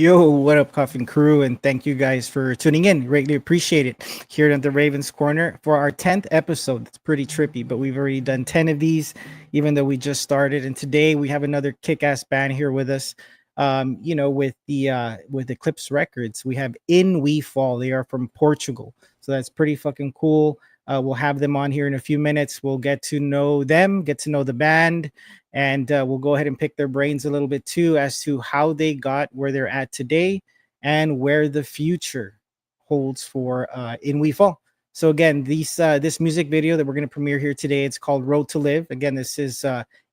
Yo, what up, Koffin Krew? And thank you guys for tuning in. Greatly appreciate it here at the Ravens Corner for our 10th episode. It's pretty trippy, but we've already done 10 of these, even though we just started. And today we have another kick-ass band here with us. With Eclipse Records, we have In We Fall. They are from Portugal, so that's pretty fucking cool. We'll have them on here in a few minutes. We'll get to know them, get to know the band, and we'll go ahead and pick their brains a little bit too as to how they got where they're at today and where the future holds for In We Fall. So again, this music video that we're going to premiere here today, it's called Road to Live. Again, this is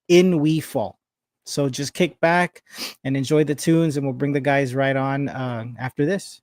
In We Fall. So just kick back and enjoy the tunes, and we'll bring the guys right on after this.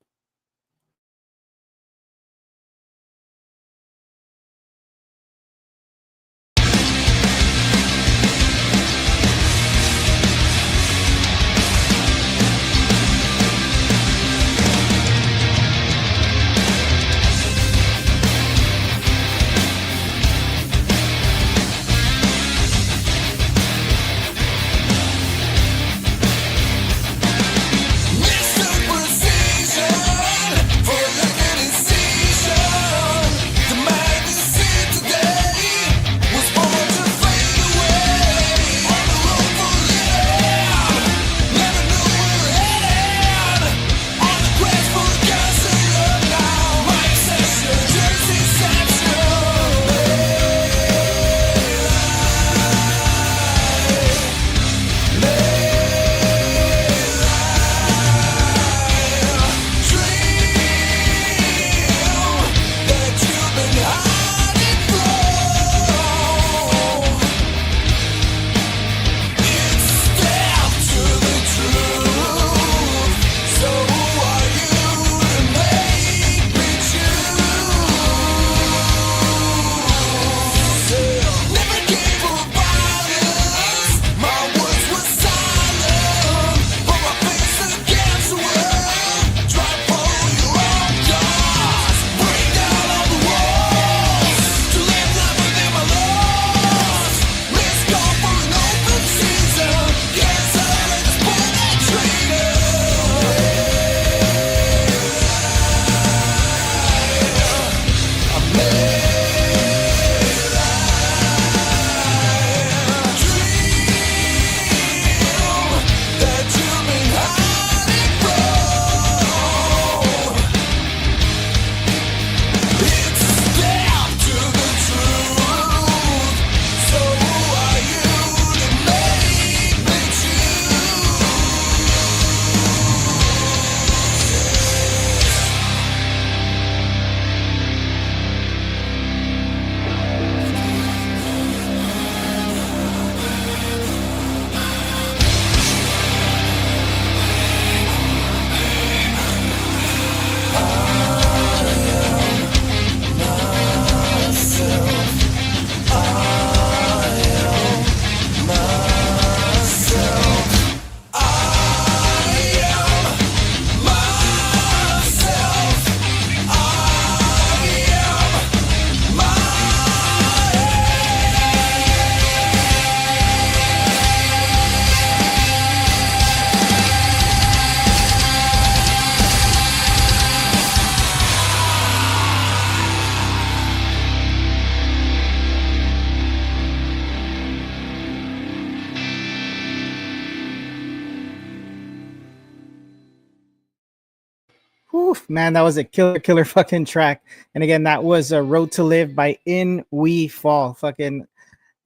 Oof, man, that was a killer fucking track. And again, that was a Road to Live by In We Fall. Fucking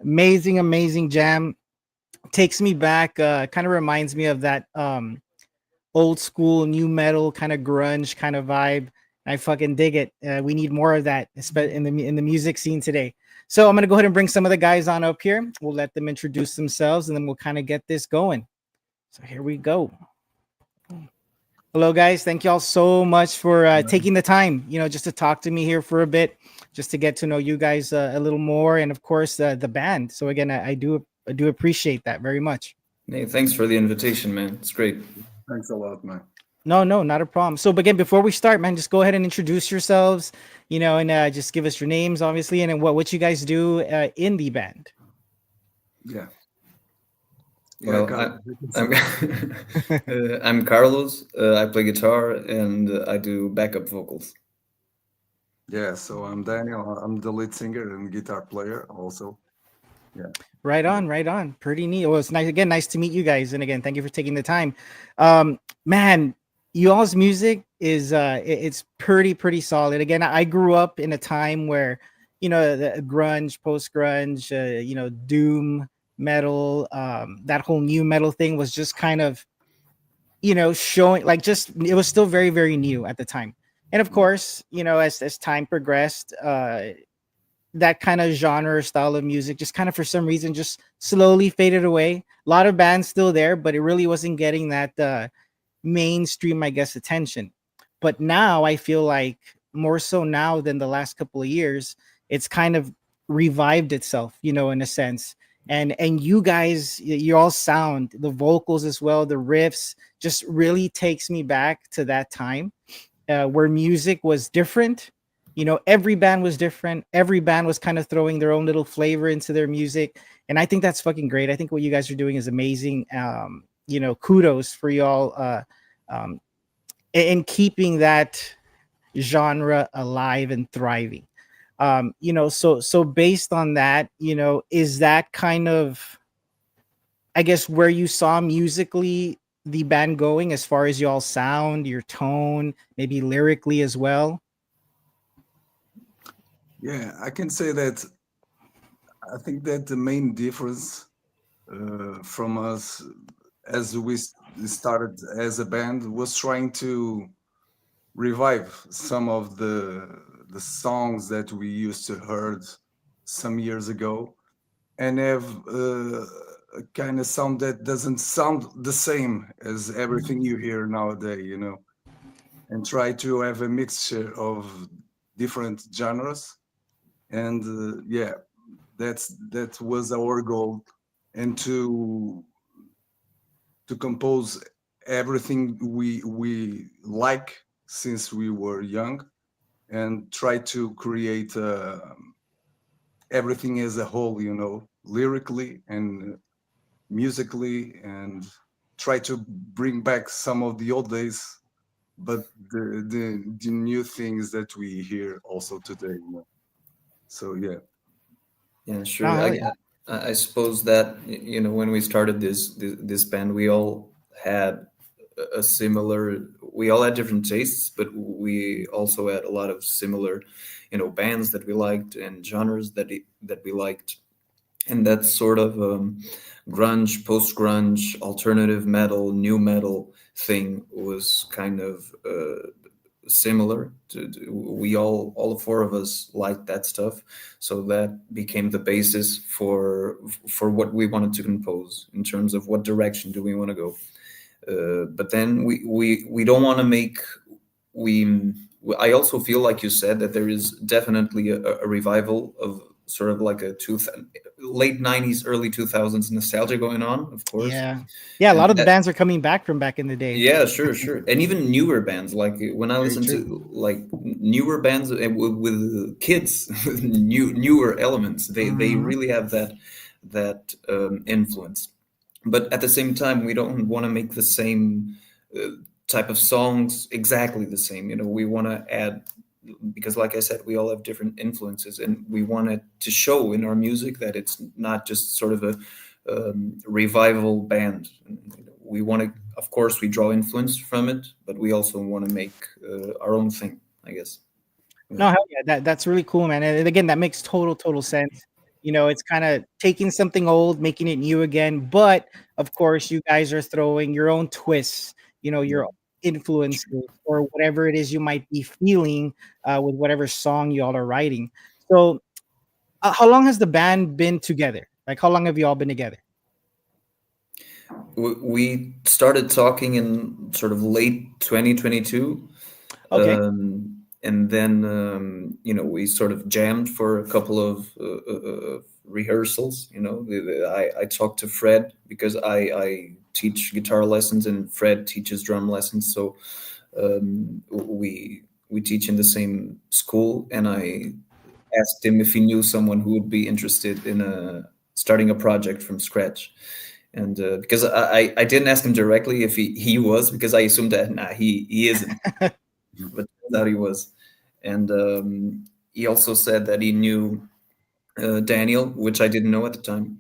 amazing jam. Takes me back, kind of reminds me of that old school new metal kind of grunge kind of vibe. I fucking dig it. We need more of that in the music scene today. So I'm gonna go ahead and bring some of the guys on up here. We'll let them introduce themselves, and then we'll kind of get this going. So here we go. Hello, guys. Thank you all so much for taking the time, just to talk to me here for a bit, just to get to know you guys a little more, and of course the band. So again, I do appreciate that very much. Hey, thanks for the invitation, man. It's great. Thanks a lot, man. No, not a problem. So again, before we start, man, just go ahead and introduce yourselves, and just give us your names, obviously, and then what you guys do in the band. Yeah. Yeah, Well, Carlos, you can I'm say. I'm Carlos. I play guitar and I do backup vocals. Yeah, so I'm Daniel. I'm the lead singer and guitar player also. Yeah. Right Yeah. on, right on. Pretty neat. Well, it's nice again. Nice to meet you guys, and again, thank you for taking the time. Man, you all's music is it's pretty solid. Again, I grew up in a time where the grunge, post grunge, doom metal, that whole new metal thing was just kind of showing like just it was still very new at the time. And of course, as time progressed, that kind of genre or style of music just kind of for some reason just slowly faded away. A lot of bands still there, but it really wasn't getting that mainstream, I guess, attention. But now I feel like more so now than the last couple of years, it's kind of revived itself, in a sense. And you guys, you all sound the vocals as well, the riffs just really takes me back to that time where music was different. Every band was different. Every band was kind of throwing their own little flavor into their music. And I think that's fucking great. I think what you guys are doing is amazing. Kudos for y'all um, in keeping that genre alive and thriving. So based on that, is that kind of, I guess, where you saw musically the band going as far as y'all sound, your tone, maybe lyrically as well? Yeah, I can say that I think that the main difference from us as started as a band was trying to revive some of the songs that we used to heard some years ago and have a kind of sound that doesn't sound the same as everything you hear nowadays, and try to have a mixture of different genres. And yeah, that was our goal, and to compose everything we like since we were young, and try to create everything as a whole, lyrically and musically, and try to bring back some of the old days, but the new things that we hear also today. So yeah. Yeah, No, sure. hell yeah. I suppose that when we started this band, we all had a similar. We all had different tastes, but we also had a lot of similar, bands that we liked and genres that we liked, and that sort of grunge, post grunge, alternative metal, new metal thing was kind of similar we all four of us liked that stuff, so that became the basis for what we wanted to compose in terms of what direction do we want to go. But then we don't want to make we I also feel like you said that there is definitely a revival of sort of like a late 90s early 2000s nostalgia going on, of course. Yeah. Yeah, a And lot of the that, bands are coming back from back in the day. yeah, sure. And even newer bands, like when I Very listen true. to like newer bands with kids, newer elements, they Mhm. really have that influence. But at the same time, we don't want to make the same uh, type of songs exactly the same. We want to add, because like I said, we all have different influences, and we want it to show in our music that it's not just sort of a revival band. We want to, of course, we draw influence from it, but we also want to make our own thing, I guess. Yeah. No, hell yeah, that's really cool, man. And again, that makes total sense. It's kind of taking something old, making it new again. But of course, you guys are throwing your own twists, Yeah. your influences or whatever it is you might be feeling with whatever song y'all are writing. So, how long has the band been together? Like, how long have you all been together? We started talking in sort of late 2022. Okay. And then we sort of jammed for a couple of rehearsals. I talked to Fred because I teach guitar lessons and Fred teaches drum lessons, so we teach in the same school, and I asked him if he knew someone who would be interested in starting a project from scratch. And because I didn't ask him directly if he was, because I assumed that nah, he isn't, but turns out he was. And he also said that he knew Daniel, which I didn't know at the time,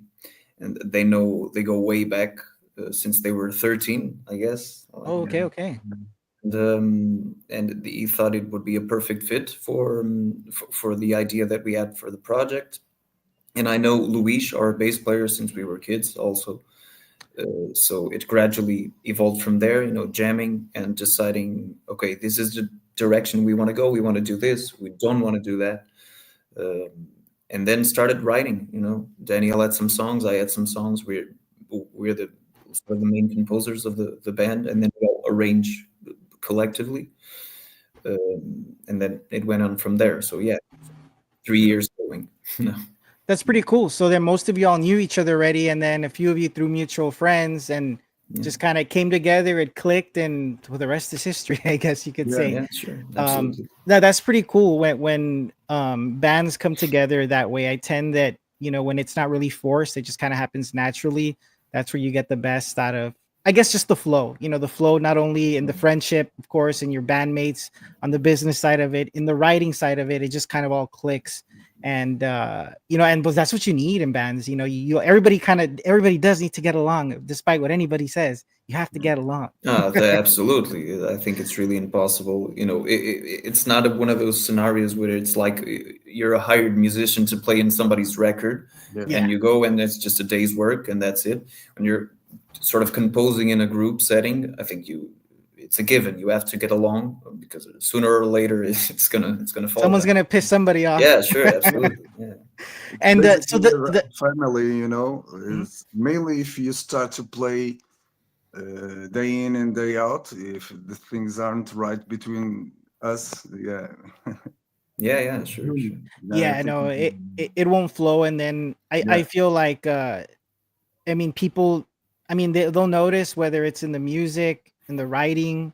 and they go way back since they were 13, I guess. Oh, okay, okay. And he thought it would be a perfect fit for the idea that we had for the project. And I know Luis, our bass player, since we were kids, also. So it gradually evolved from there, jamming and deciding, okay, this is the direction we want to go. We want to do this. We don't want to do that. And then started writing. Daniel had some songs. I had some songs. We're the sort of the main composers of the band, and then we all arrange collectively. And then it went on from there. So yeah, 3 years going. That's pretty cool. So then most of y'all knew each other already, and then a few of you through mutual friends, and just kind of came together. It clicked, and well, the rest is history, I guess you could say. Yeah, sure, absolutely. That's pretty cool when bands come together that way. I tend that when it's not really forced, it just kind of happens naturally. That's where you get the best out of, I guess, just the flow. The flow not only in the friendship, of course, and your bandmates, on the business side of it, in the writing side of it, it just kind of all clicks. And but that's what you need in bands. Everybody does need to get along, despite what anybody says. You have to get along. Absolutely. I think it's really impossible. It's not one of those scenarios where it's like you're a hired musician to play in somebody's record, and you go and it's just a day's work and that's it. When you're sort of composing in a group setting, I think it's a given. You have to get along, because sooner or later it's gonna fall. Someone's gonna piss somebody off. Yeah, sure, absolutely. Yeah. And so the family, is mainly if you start to play day in and day out. If the things aren't right between us, yeah, sure. Yeah, no, it won't flow, and then I feel like people, they'll notice whether it's in the music, in the writing,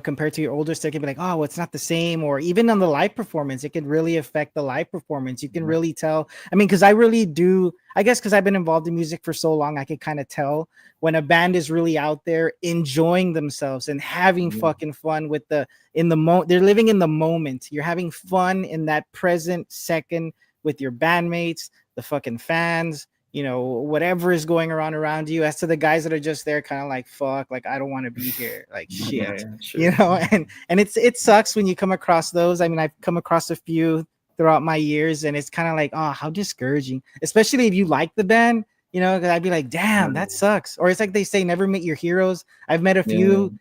compared to your older stuff. It can be like, oh, well, it's not the same. Or even on the live performance, it can really affect the live performance. You can really tell. Because I really do, I guess, because I've been involved in music for so long, I can kind of tell when a band is really out there enjoying themselves and having fucking fun with they're living in the moment. You're having fun in that present second with your bandmates, the fucking fans, whatever is going around you. As to the guys that are just there kind of like, fuck, like, I don't want to be here, like, shit. Sure. And it sucks when you come across those. I've come across a few throughout my years, and it's kind of like, oh, how discouraging, especially if you like the band, because I'd be like, damn, that sucks. Or it's like they say, never meet your heroes. I've met a few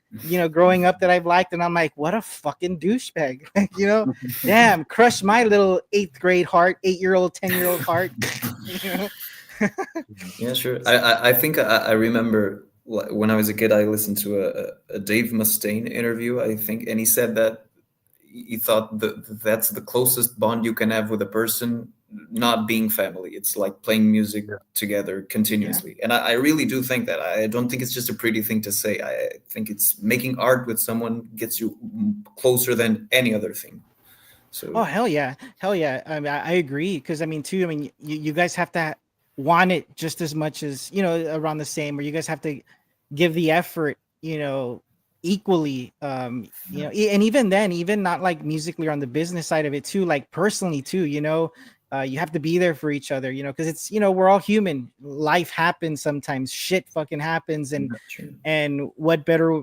growing up that I've liked, and I'm like, what a fucking douchebag. Damn, crushed my little 8-year-old 10-year-old heart. Yeah, sure. I think I remember when I was a kid, I listened to a Dave Mustaine interview, I think, and he said that he thought that's the closest bond you can have with a person, not being family. It's like playing music together continuously. And I really do think that. I don't think it's just a pretty thing to say. I think it's making art with someone gets you closer than any other thing. So hell yeah. I agree, because you guys have to want it just as much as around the same, or you guys have to give the effort equally, and even then, even not like musically, or on the business side of it too, like personally too, you have to be there for each other, because it's we're all human. Life happens sometimes, shit fucking happens, and what better,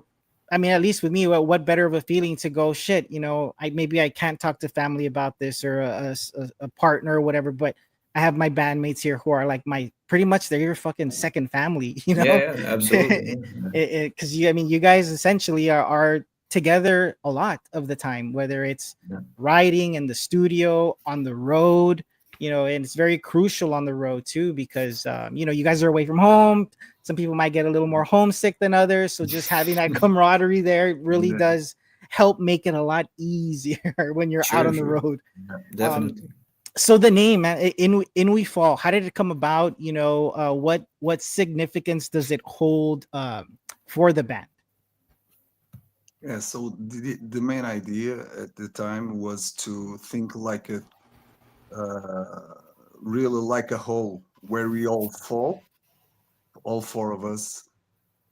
at least with me, what better of a feeling to go, shit, I can't talk to family about this, or a partner or whatever, but I have my bandmates here who are like pretty much they're your fucking second family, Yeah, absolutely. Because you guys essentially are together a lot of the time, whether it's writing in the studio, on the road, and it's very crucial on the road too, because you guys are away from home. Some people might get a little more homesick than others, so just having that camaraderie there really does help make it a lot easier when you're out on the road. Definitely. So the name in We Fall, how did it come about? What significance does it hold for the band? Yeah, so the main idea at the time was to think like really like a hole where we all fall all four of us,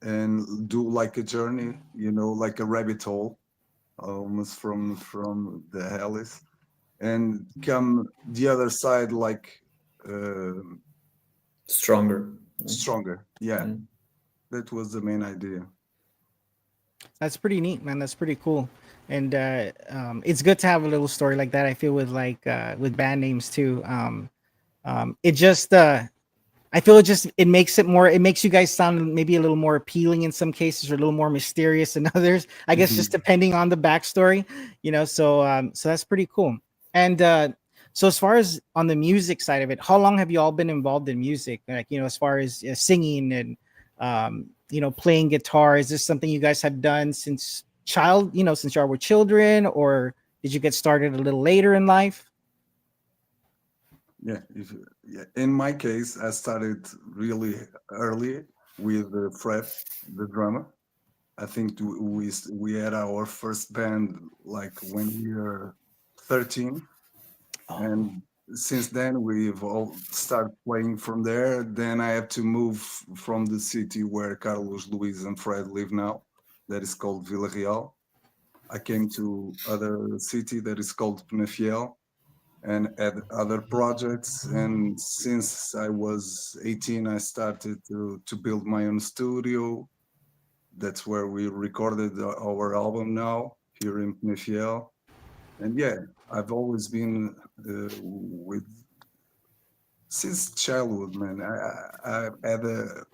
and do like a journey, you know, like a rabbit hole, almost from the hellis, and come the other side like uh, Stronger. stronger. Yeah, Yeah. that was the main idea. That's pretty neat, man. That's pretty cool. And it's good to have a little story like that. I feel with band names too. It just I feel it makes it more, it makes you guys sound maybe a little more appealing in some cases, or a little more mysterious than others. I guess just Mhm. depending on the backstory, you know. So that's pretty cool. And so as far as on the music side of it, how long have you all been involved in music? Like, you know, as far as singing and you know, playing guitar, is this something you guys have done since since y'all were children, or did you get started a little later in life? Yeah, yeah. In my case, I started really early with Fred, the drummer. I think we had our first band like when we were 13, Oh, and since then we've all started playing from there. Then I had to move from the city where Carlos, Luis, and Fred live now, that is called Vila Real. I came to other city that is called Penafiel, and had other projects. And since I was 18, I started to build my own studio. That's where we recorded our album now, here in Penafiel. And yeah, I've always been with since childhood, man. I had a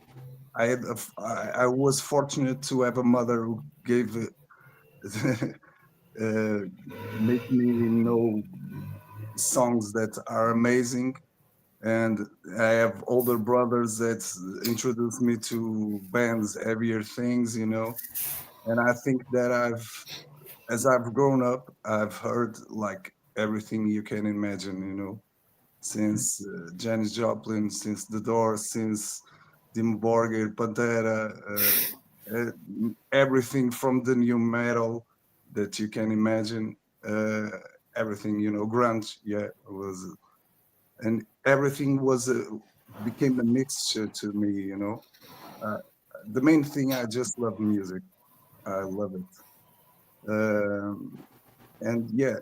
I was fortunate to have a mother who gave uh, make me know songs that are amazing, and I have older brothers that introduced me to bands, heavier things, you know. And I think that as I've grown up, I've heard like everything you can imagine, you know, since Janis Joplin, since The Doors, since Dimmu Borgir, Pantera, everything from the new metal that you can imagine, uh, everything, you know, grunge, yeah, was, and everything was became a mixture to me, you know. Uh, the main thing, I just love music. I love it. And yeah,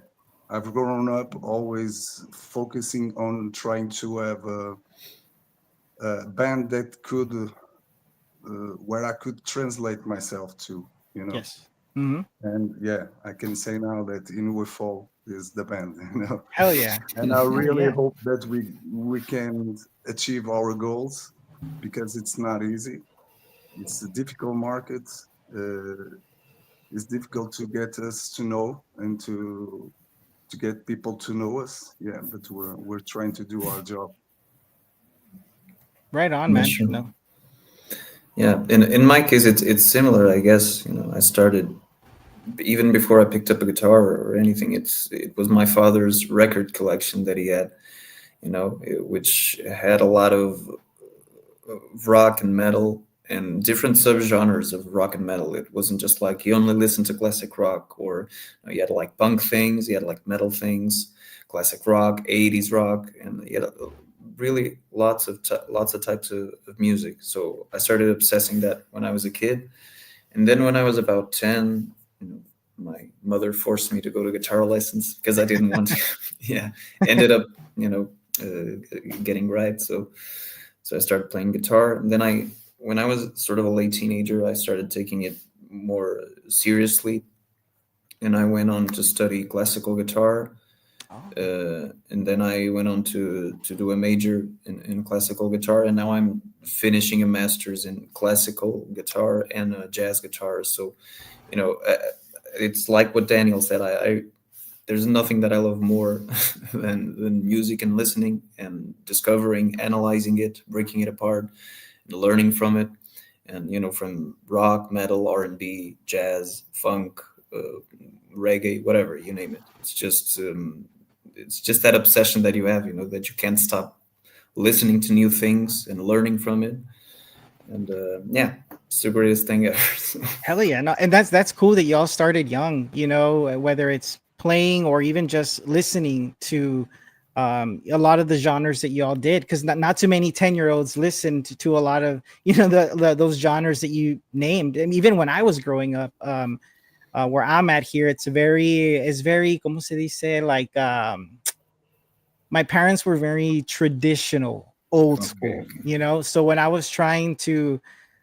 I've grown up always focusing on trying to have a band that could, where I could translate myself to, you know. yes. Hmm. And yeah, I can say now that In We Fall is the band, you know. Hell yeah. And I Hell really yeah. hope that we can achieve our goals, because it's not easy. It's a difficult market. Uh, it's difficult to get us to know and to get people to know us. Yeah, but we're trying to do our job. Right on, Yeah, man. sure. No. Yeah, in my case, it's similar. I guess I started even before I picked up a guitar or anything. It was my father's record collection that he had, which had a lot of rock and metal and different subgenres of rock and metal. It wasn't just like he only listened to classic rock, or he had like punk things, he had like metal things, classic rock, 80s rock, and he had really lots of types of music. So I started obsessing that when I was a kid, and then when I was about 10, my mother forced me to go to guitar lessons because I didn't want to. Yeah, ended up getting right. So I started playing guitar, and then when I was sort of a late teenager, I started taking it more seriously, and I went on to study classical guitar, Oh, and then I went on to do a major in classical guitar, and now I'm finishing a master's in classical guitar and jazz guitar. So, it's like what Daniel said. I there's nothing that I love more than music and listening and discovering, analyzing it, breaking it apart, and learning from it. And from rock, metal, R&B, jazz, funk, reggae, whatever, you name it. It's just that obsession that you have, that you can't stop listening to new things and learning from it. And yeah, it's the greatest thing ever. hell yeah. No, and that's cool that y'all started young, you know, whether it's playing or even just listening to a lot of the genres that you all did, because not too many 10-year-olds listened to a lot of, those genres that you named. And even when I was growing up, where I'm at here, it's very, como se dice, like, my parents were very traditional, old Okay. school, So when I was trying to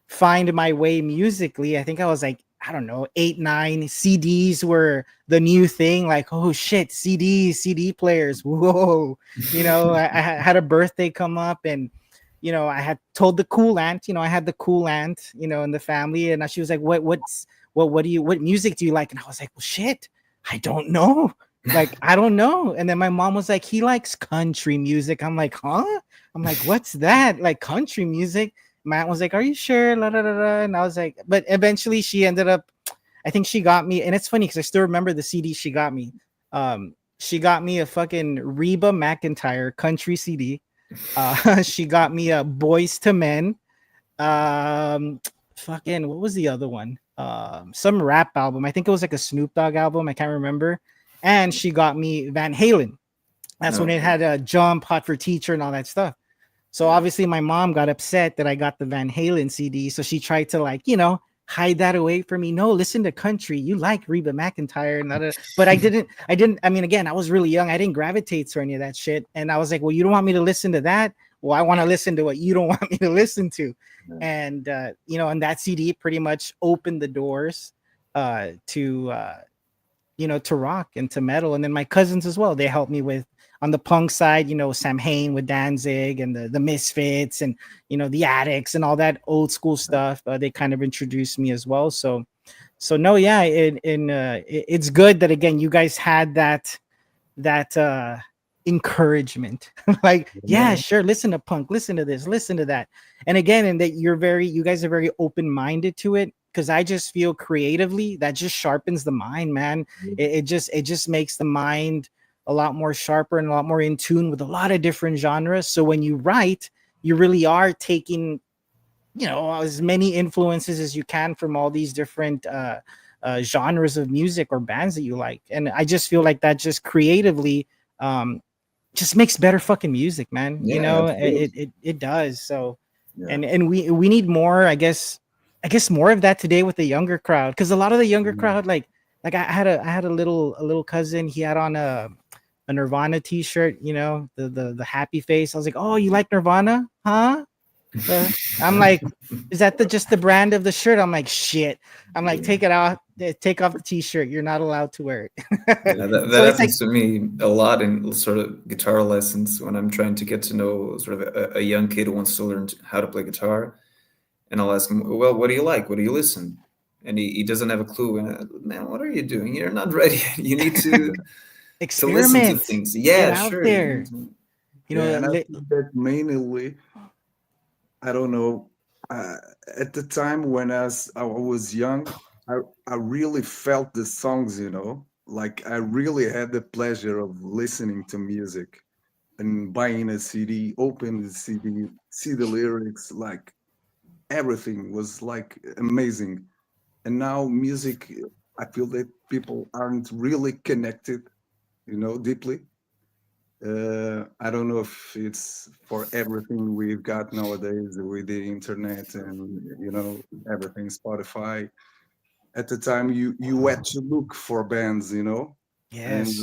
find my way musically, I think I was like, I don't know, 8, 9. CDs were the new thing. Like, oh shit, CDs, CD players. Whoa. I had a birthday come up, and, I had told the cool aunt, I had the cool aunt, in the family. And she was like, what music do you like? And I was like, well, shit, I don't know. Like, I don't know. And then my mom was like, he likes country music. I'm like, huh? I'm like, what's that? Like, country music? Matt was like, are you sure? La, la, la, la. And I was like, but eventually she ended up, I think she got me, and it's funny because I still remember the CD she got me. She got me a fucking Reba McEntire country CD. She got me a Boys to Men. Fucking, what was the other one? Some rap album. I think it was like a Snoop Dogg album. I can't remember. And she got me Van Halen. That's when it Okay. had a Jump, Hot for Teacher, and all that stuff. So obviously my mom got upset that I got the Van Halen CD. So she tried to, like, hide that away from me. No, listen to country. You like Reba McEntire and other, but I didn't. I mean, again, I was really young. I didn't gravitate to any of that shit. And I was like, well, you don't want me to listen to that. Well, I want to listen to what you don't want me to listen to. Yeah. And and that CD pretty much opened the doors to rock and to metal. And then my cousins as well, they helped me with, on the punk side, Sam Hain with Danzig and the Misfits and, the Addicts and all that old school stuff. They kind of introduced me as well. So no, yeah, it's good that, again, you guys had that encouragement. Like, yeah, Yeah. sure, listen to punk, listen to this, listen to that. And again, and that you guys are very open-minded to it, because I just feel creatively that just sharpens the mind, man. It just makes the mind a lot more sharper and a lot more in tune with a lot of different genres. So when you write, you really are taking, as many influences as you can from all these different genres of music or bands that you like. And I just feel like that just creatively just makes better fucking music, man. Yeah, absolutely. It does. So Yeah. and we need more, I guess more of that today with the younger crowd, because a lot of the younger Mhm. crowd, like I had a little cousin. He had on a Nirvana t-shirt, the happy face. I was like, oh, you like Nirvana, huh? I'm like, is that just the brand of the shirt? I'm like, shit. I'm like, take it out, take off the t-shirt. You're not allowed to wear it. Yeah, that So it's like, happens to me a lot in sort of guitar lessons when I'm trying to get to know sort of a young kid who wants to learn how to play guitar. And I'll ask him, well, what do you like? What do you listen? And he doesn't have a clue. And man, what are you doing? You're not ready. You need to listen to experiment, things. get Yeah, out sure. there. Yeah, and I Li- think that mainly, I don't know, uh, at the time when I was young, I, I really felt the songs, like I really had the pleasure of listening to music and buying a CD, open the CD, see the lyrics, like everything was like amazing. And now music, I feel that people aren't really connected, deeply. I don't know if it's for everything we've got nowadays with the internet and everything Spotify. At the time, you had to look for bands, and yes,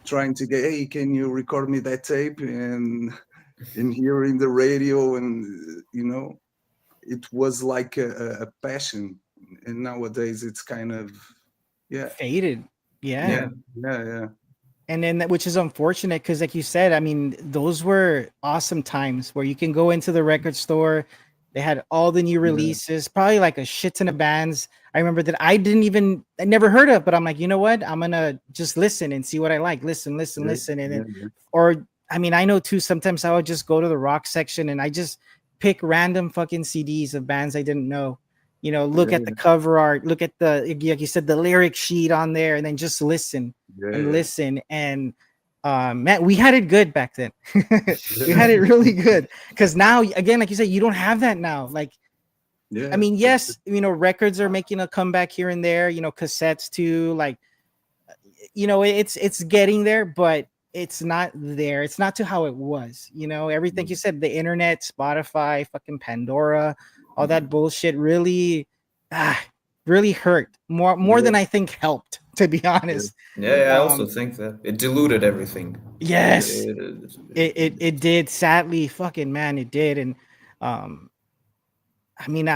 trying to get, hey, can you record me that tape and hear in the radio, and it was like a passion. And nowadays, it's kind of, yeah, faded. Yeah. yeah, Yeah. yeah, yeah, And then which is unfortunate, because like you said, I mean, those were awesome times where you can go into the record store. They had all the new yeah, releases, probably like a shit ton of bands. I remember that I never heard of, but I'm like, you know what, I'm gonna just listen and see what I like. Listen, listen, yeah, listen. And yeah, then, yeah. or I mean, I know too, sometimes I would just go to the rock section and I just pick random fucking CDs of bands I didn't know. Look at the Yeah, cover art, look at like you said, the lyric sheet on there, and then just listen yeah, and yeah, listen. And man, we had it good back then. We yeah, had it really good, because now, again, like you said, you don't have that now. Like, I yeah. mean, yes, records are making a comeback here and there, cassettes too. Like, it's getting there, but it's not there. It's not to how it was. You know, everything you said, the internet, Spotify, fucking Pandora, all that bullshit really, ah, really hurt more than Yeah, I think helped. To be yeah, honest, Yeah, I also um, think that it diluted everything. yes, it did. Sadly, fucking man, it did. And um, I mean,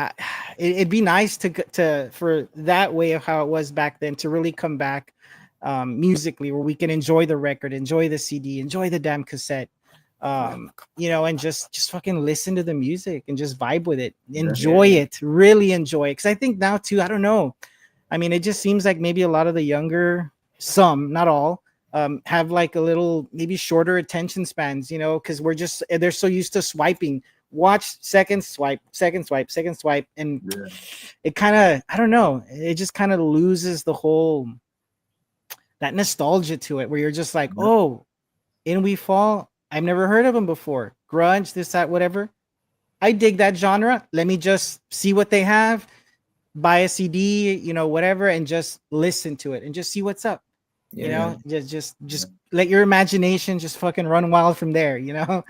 it'd be nice to for that way of how it was back then to really come back musically, where we can enjoy the record, enjoy the CD, enjoy the damn cassette, you know, and just fucking listen to the music and just vibe with it, yeah, enjoy Yeah, it, really enjoy it. Because I think now too, I don't know. I mean, it just seems like maybe a lot of the younger, some, not all, have like a little maybe shorter attention spans, you know, because they're so used to swiping. Watch, second swipe, second swipe, second swipe, and yeah, it kind of, I don't know, it just kind of loses the whole that nostalgia to it, where you're just like, yeah, oh, In We Fall, I've never heard of them before. Grunge, this, that, whatever. I dig that genre. Let me just see what they have, buy a CD, you know, whatever, and just listen to it and just see what's up. You yeah. know, just let your imagination just fucking run wild from there. You know,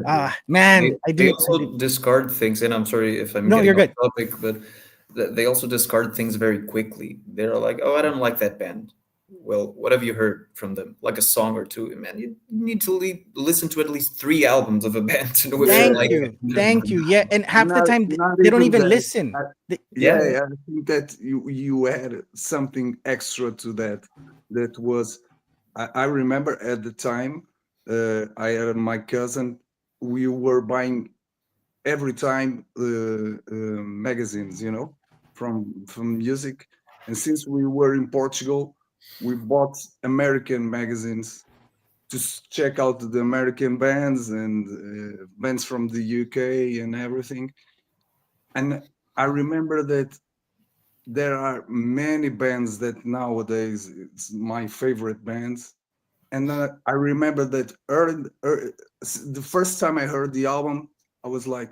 yeah, man, I They do. also discard things, and I'm sorry if I'm No, getting you're off good. topic, but they also discard things very quickly. They're like, "Oh, I don't like that band." Well, what have you heard from them? Like a song or two, man. You need to listen to at least 3 albums of a band to know if you yeah, Thank like yeah. it. you, thank you. Yeah, and half the Not time not they don't even even that. listen. I, Yeah, yeah, I think that you had something extra to that. That was I remember at the time I and my cousin we were buying every time magazines, you know, from music. And since we were in Portugal, we bought American magazines to check out the American bands and bands from the UK and everything. And I remember that there are many bands that nowadays it's my favorite bands. And I remember that the first time I heard the album, I was like,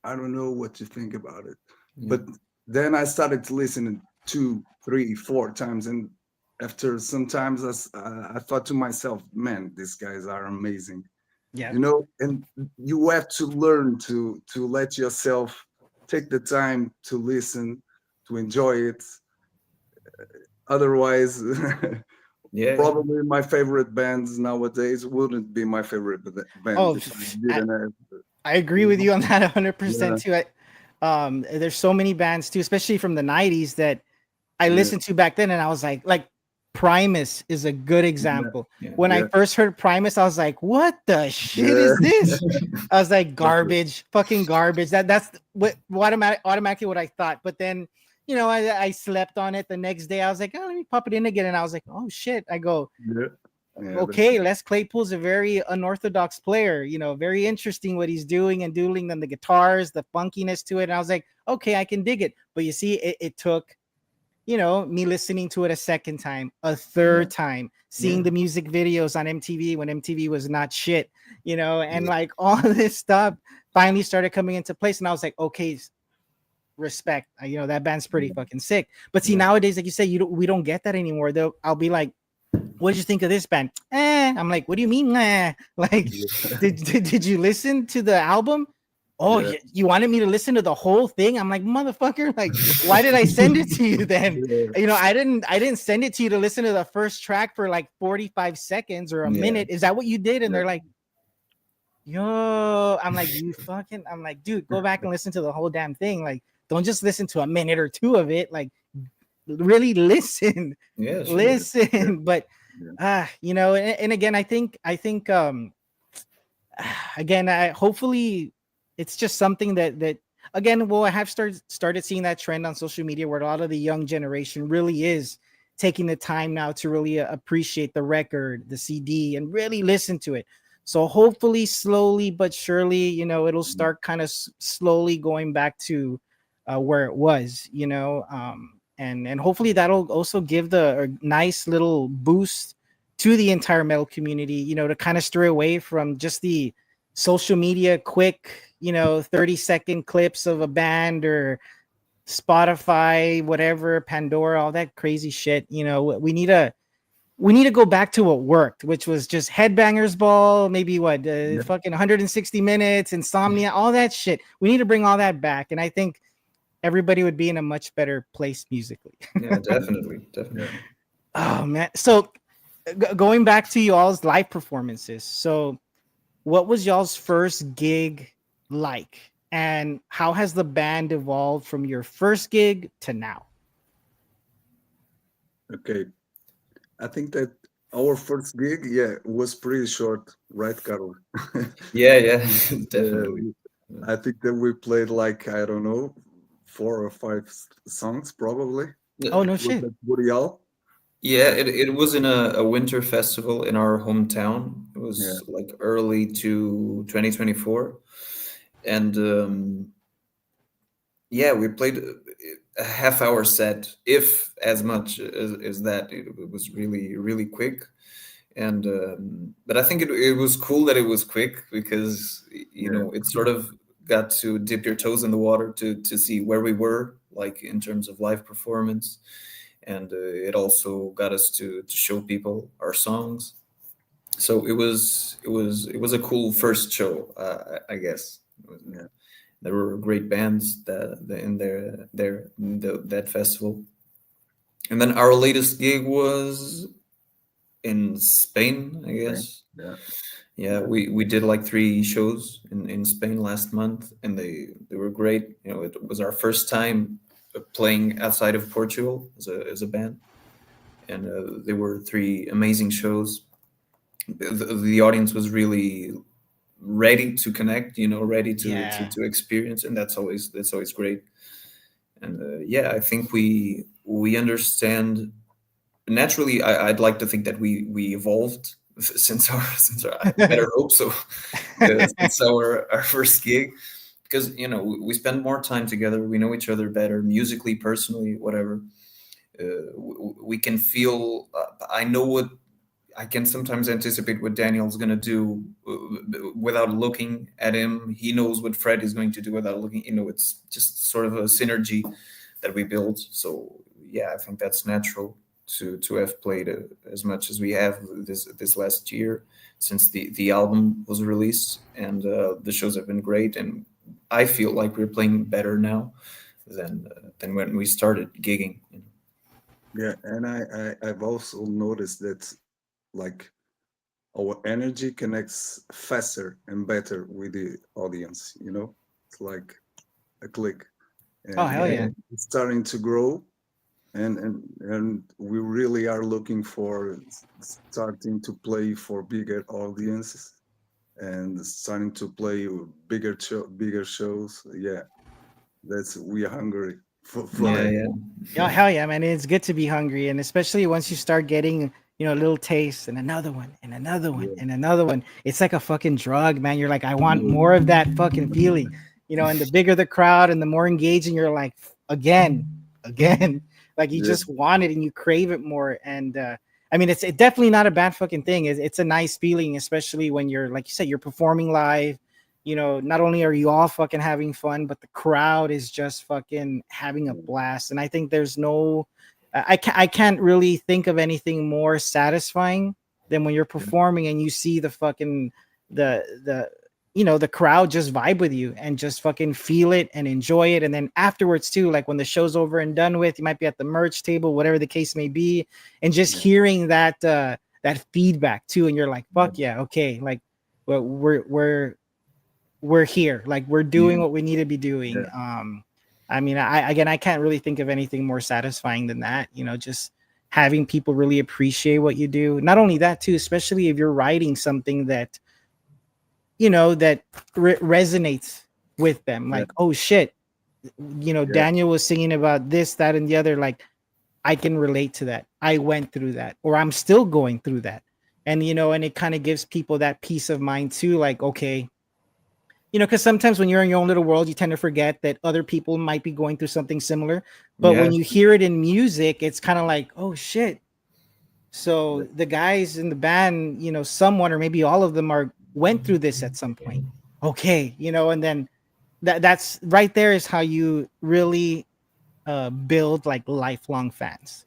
I don't know what to think about it. yeah, But then I started to listen two, three, four times, and after some times, I thought to myself, "Man, these guys are amazing," Yeah. you know. And you have to learn to let yourself take the time to listen, to enjoy it. Otherwise, yeah, probably my favorite bands nowadays wouldn't be my favorite bands Oh, if I didn't have, I agree you with know. you on that 100% Yeah, too. There's so many bands too, especially from the 90s that I yeah, listened to back then, and I was like Primus is a good yeah, example. yeah, When I yeah, first heard Primus, I was like, what the shit yeah. is this? I was like, That's it. garbage, fucking garbage. That's what automatically what I thought. But then, you know, I slept on it the next day. I was like, oh, let me pop it in again. And I was like, oh shit. I go, Yeah, yeah, that's okay, it. Les Claypool's a very unorthodox player, you know, very interesting what he's doing and doing, and the guitars, the funkiness to it. And I was like, okay, I can dig it. But you see, it took, you know, me listening to it a second time, a Yeah, third time, seeing yeah, the music videos on MTV when MTV was not shit, you know, and yeah, like all this stuff finally started coming into place. And I was like, okay, respect. You know, that band's pretty yeah, fucking sick. But see, yeah, nowadays, like you say, we don't get that anymore. Though I'll be like, what did you think of this band? I'm like, what do you mean? Like, yeah, did you listen to the album? Oh, yeah, you wanted me to listen to the whole thing? I'm like, motherfucker, like, why did I send it to you then? yeah, You know, I didn't send it to you to listen to the first track for like 45 seconds or a yeah, minute. Is that what you did? And yeah, they're like, yo, I'm like, I'm like, dude, go back and listen to the whole damn thing. Like, don't just listen to a minute or two of it. Like, really listen, yeah, sure. yeah, listen. But yeah, you know, and again, I think again, I hopefully it's just something that again, well, I have started seeing that trend on social media where a lot of the young generation really is taking the time now to really appreciate the record, the CD, and really listen to it. So hopefully, slowly but surely, you know, it'll mhm, start kind of slowly going back to where it was, you know, and hopefully that'll also give the a nice little boost to the entire metal community, you know, to kind of stray away from just the social media quick, you know, 30-second clips of a band or Spotify, whatever, Pandora, all that crazy shit. You know, we need to we need to go back to what worked, which was just Headbangers Ball, maybe what, Yeah. fucking 160 minutes, Insomnia, all that shit. We need to bring all that back. And I think everybody would be in a much better place musically. Yeah, definitely, Yeah. definitely. Oh, man. So going back to y'all's live performances. So what was y'all's first gig like? And how has the band evolved from your first gig to now? Okay. I think that our first gig, yeah, was pretty short, right, Carol? Yeah, yeah, Uh, definitely. I think that we played like, I don't know, 4 or 5 songs probably. Oh, Uh, no Was shit. that Boreal? Yeah, it was in a winter festival in our hometown. It Yeah, was like early to 2024. And yeah, we played a half hour set, if as much as that. It was really, really quick. And but I think it was cool that it was quick because yeah, it sort of got to dip your toes in the water to see where we were, like in terms of live performance, and it also got us to show people our songs. So it was a cool first show, I guess. yeah. There were great bands in that festival. And then our latest gig was in Spain, I Spain. guess. Yeah, Yeah, yeah, we did like 3 shows in Spain last month, and they were great. It was our first time playing outside of Portugal as a band, and they were 3 amazing shows. The audience was really ready to connect, ready to, to Yeah. to experience, and that's always great. And yeah, I think we understand naturally. I'd like to think that we evolved since our I better hope so, since our first gig, because we spend more time together, we know each other better musically, personally, whatever. We can feel, I know what I can sometimes anticipate what Daniel's going to do without looking at him. He knows what Fred is going to do without looking. It's just sort of a synergy that we build. So yeah, I think that's natural to have played as much as we have this last year since the album was released, and the shows have been great. And I feel like we're playing better now than when we started gigging. yeah. And I've also noticed that like our energy connects faster and better with the audience. It's like a click, Oh, and hell Yeah, yeah. yeah. it's starting to grow. And we really are looking for starting to play for bigger audiences and starting to play bigger shows. Yeah, that's we are hungry for Yeah, that. yeah. Yeah, hell yeah, man. It's good to be hungry. And especially once you start getting, a little taste and another one and another one Yeah, and another one. It's like a fucking drug, man. You're like, I want more of that fucking feeling. And the bigger the crowd and the more engaging, you're like, again, again. Like you yeah, just want it and you crave it more. And I mean, it's definitely not a bad fucking thing. It's a nice feeling, especially when you're, like you said, you're performing live. Not only are you all fucking having fun, but the crowd is just fucking having a yeah, blast. And I think there's no, I can't really think of anything more satisfying than when you're yeah, performing and you see the crowd just vibe with you and just fucking feel it and enjoy it. And then afterwards too, like when the show's over and done with, you might be at the merch table, whatever the case may be, and just yeah, hearing that feedback too, and you're like, yeah, fuck yeah, okay, like well, we're here, like we're yeah, doing what we need to be doing. yeah, I mean, I can't really think of anything more satisfying than that, just having people really appreciate what you do. Not only that too, especially if you're writing something that resonates with them, yeah, like, oh shit, yeah, Daniel was singing about this, that, and the other, like I can relate to that. I went through that, or I'm still going through that. And it kind of gives people that peace of mind too, like, okay, because sometimes when you're in your own little world, you tend to forget that other people might be going through something similar. But Yeah, when you hear it in music, it's kind of like, oh shit. yeah, So the guys in the band, someone or maybe all of them went through this at some point. Okay, and then that's right there is how you really build like lifelong fans.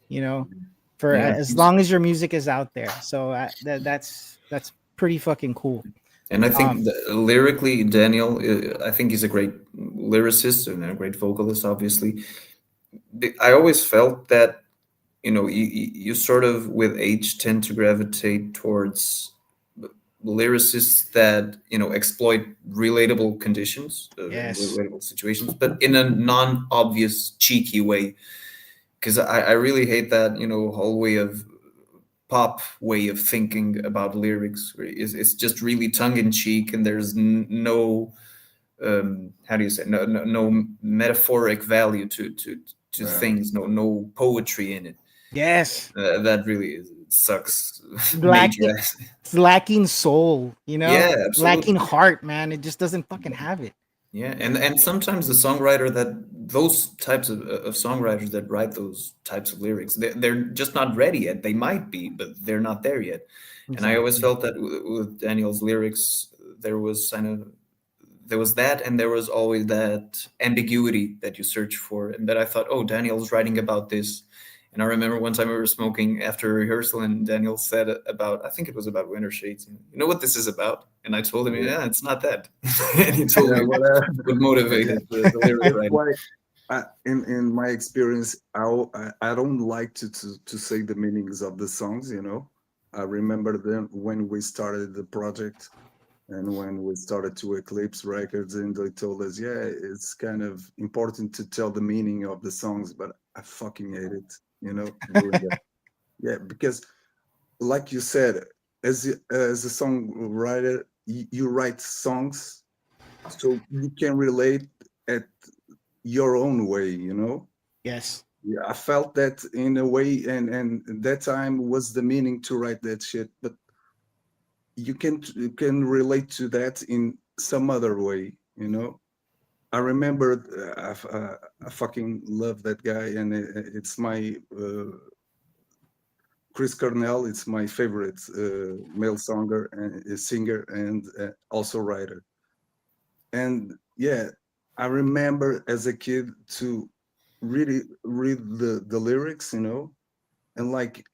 for Yeah. as long as your music is out there. So that's pretty fucking cool. And I think Um, lyrically, Daniel, I think he's a great lyricist and a great vocalist. Obviously, I always felt that you sort of with age tend to gravitate towards lyricists that exploit relatable conditions, yes, relatable situations, but in a non-obvious, cheeky way. Because I really hate that whole way of pop way of thinking about lyrics. Where it's just really tongue in cheek, and there's no how do you say no metaphoric value to Yeah. things, no poetry in it. yes, That really sucks. Major lacking ass. it's lacking soul, Yeah, lacking absolutely. heart, man. It just doesn't fucking have it. Yeah, and sometimes the songwriter that those types of songwriters that write those types of lyrics, they're just not ready yet. They might be, but they're not there yet. And I always Exactly. felt that with Daniel's lyrics, there was kind of there was that, and there was always that ambiguity that you search for, and that I thought, oh, Daniel's writing about this. And I remember one time we were smoking after rehearsal, and Daniel said about, I think it was about winter shades. You know what this is about? And I told him, Yeah. yeah, it's not that. And he told Yeah, me well, what motivated the lyric it's writing. like in my experience, I don't like to say the meanings of the songs. I remember them when we started the project and when we started to Eclipse Records, and they told us, yeah, it's kind of important to tell the meaning of the songs, but I fucking hate it. Doing that. Yeah, because like you said, as a songwriter, you write songs so you can relate at your own way. Yes. Yeah, I felt that in a way, and that time was the meaning to write that shit. But you can relate to that in some other way. I remember I fucking love that guy, and it's my Chris Cornell. It's my favorite male singer, and also writer. And yeah, I remember as a kid to really read the lyrics, and like,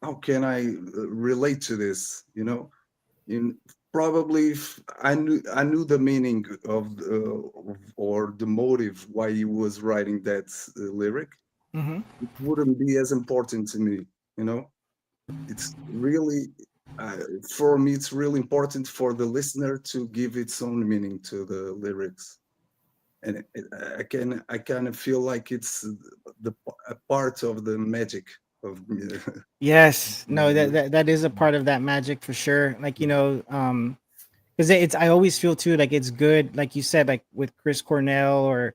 how can I relate to this? In probably if I knew the meaning or the motive why he was writing that lyric, Mm-hmm. it wouldn't be as important to me. You know, it's really uh, for me, it's really important for the listener to give its own meaning to the lyrics, and I kind of feel like it's a part of the magic of Yes. No, that, music. that is a part of that magic for sure. Like, because it's I always feel too like it's good, like you said, like with Chris Cornell or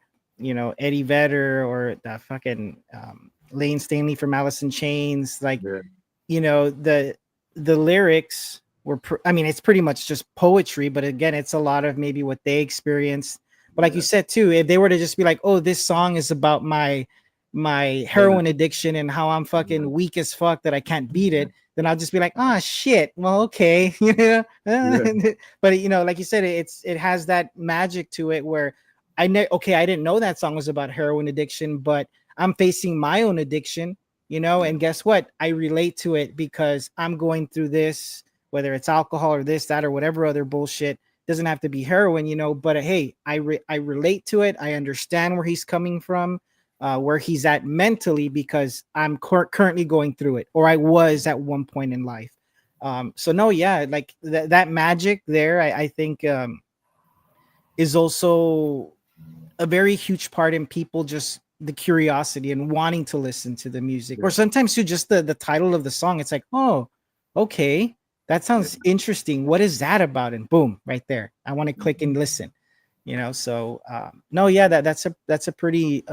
Eddie Vedder or that fucking Lane Stanley from Alice in Chains. Like, Yeah, the lyrics were I mean, it's pretty much just poetry, but again, it's a lot of maybe what they experienced. But like you yeah, said too, if they were to just be like, oh, this song is about my yeah, heroin addiction and how I'm yeah, fucking weak as fuck that I can't beat it, then I'll just be like, ah, shit. Well, okay, you know. yeah, But like you said, it has that magic to it where okay, I didn't know that song was about heroin addiction, but I'm facing my own addiction, yeah, and guess what? I relate to it because I'm going through this, whether it's alcohol or this, that, or whatever other bullshit. Doesn't have to be heroin, but hey, I relate to it. I understand where he's coming from, where he's at mentally, because I'm currently going through it, or I was at one point in life. So no, yeah, like that magic there, I think is also a very huge part in people, just the curiosity and wanting to listen to the music, or yeah, sometimes too just the title of the song. It's like, oh, okay, that yeah. sounds interesting. What is that about? And boom, right there, I want to click and listen. So no, yeah, that's a pretty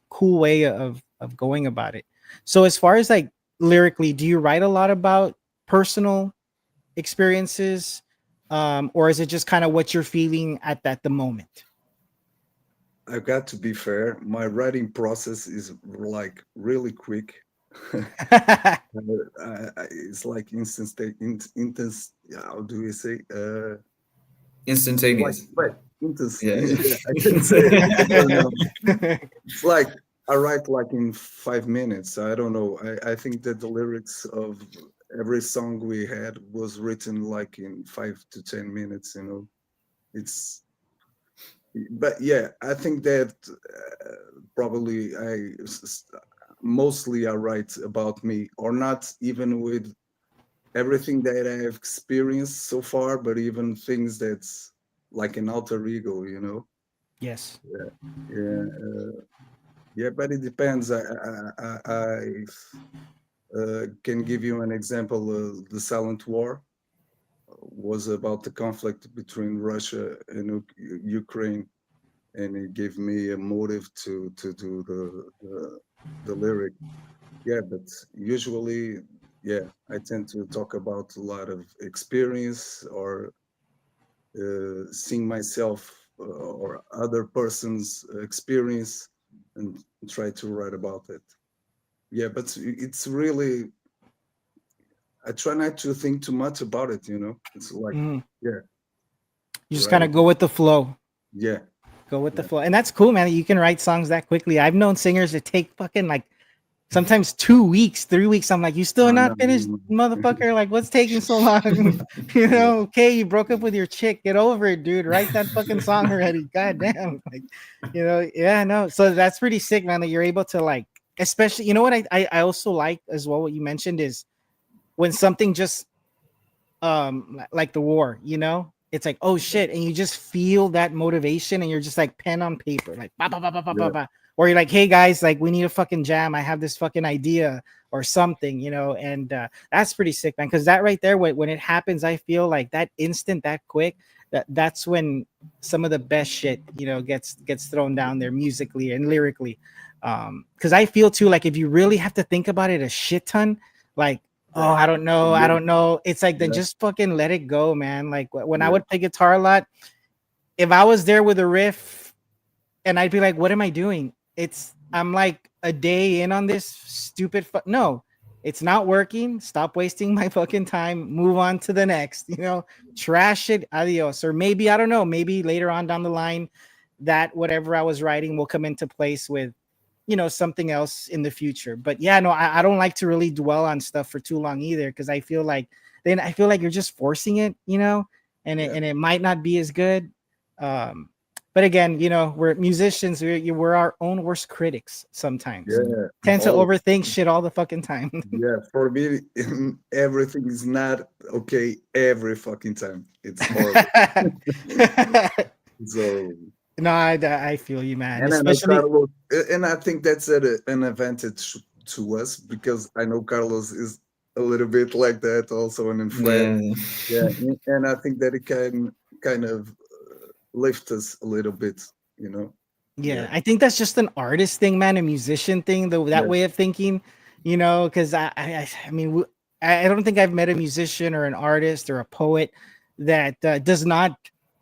cool way of going about it. So as far as like lyrically, do you write a lot about personal experiences, or is it just kind of what you're feeling at the moment? I've got to be fair. My writing process is like really quick. It's like intense. How do we say? Like Instantaneous. wait, intense. Yeah, Yeah, yeah. I couldn't say it. I don't know. It's like I write like in 5 minutes. I don't know. I think that the lyrics of every song we had was written like in 5 to 10 minutes. It's but yeah, I think that probably mostly I write about me, or not even with everything that I have experienced so far, but even things that's like an alter ego, Yes. Yeah, yeah, yeah. But it depends. I can give you an example. The Silent War was about the conflict between Russia and Ukraine, and it gave me a motive to do the lyric. Yeah, but usually, yeah, I tend to talk about a lot of experience, or seeing myself or other person's experience, and try to write about it. Yeah, but it's really, I try not to think too much about it. It's like, Mhm. yeah, You just write kind it. of go with the flow. Yeah, Go with the yeah. flow. And that's cool, man. You can write songs that quickly. I've known singers that take fucking like sometimes 2 weeks, 3 weeks. I'm like, you still No, not finished, no, no. motherfucker? Like, what's taking so long? Yeah, Okay, you broke up with your chick. Get over it, dude. Write that fucking song already. God damn. Like, yeah, no. So that's pretty sick, man, that you're able to like, especially, you know what I also like as well, what you mentioned is when something just like the war, it's like, oh shit, and you just feel that motivation and you're just like pen on paper, like bah, bah, bah, bah, bah, bah, yeah, bah. Or you're like, hey guys, like we need a fucking jam, I have this fucking idea or something, and that's pretty sick, man, because that right there, when it happens, I feel like that instant, that quick, that's when some of the best shit gets thrown down there musically and lyrically. Because I feel too, like if you really have to think about it a shit ton, like, oh, I don't know. I yeah, don't know. It's like then yeah, just fucking let it go, man. Like when I yeah, would play guitar a lot, if I was there with a riff and I'd be like, what am I doing? I'm like a day in on this stupid. No, it's not working. Stop wasting my fucking time. Move on to the next, trash it. Adios. Or maybe, I don't know, maybe later on down the line that whatever I was writing will come into place with something else in the future. But yeah, no, I don't like to really dwell on stuff for too long either, because I feel like you're just forcing it, and yeah, it might not be as good. But again, we're musicians, we're our own worst critics sometimes. yeah. Tend to All overthink shit all the fucking time. Yeah, for me, everything is not okay every fucking time. It's horrible. So, No, I feel you, man, and I know especially. Carlos, and I think that's an advantage to us, because I know Carlos is a little bit like that also, and in Fred. Yeah. Yeah, and I think that it can kind of lift us a little bit, you know. Yeah, Yeah, I think that's just an artist thing, man, a musician thing, that yeah, way of thinking, because I mean, I don't think I've met a musician or an artist or a poet that does not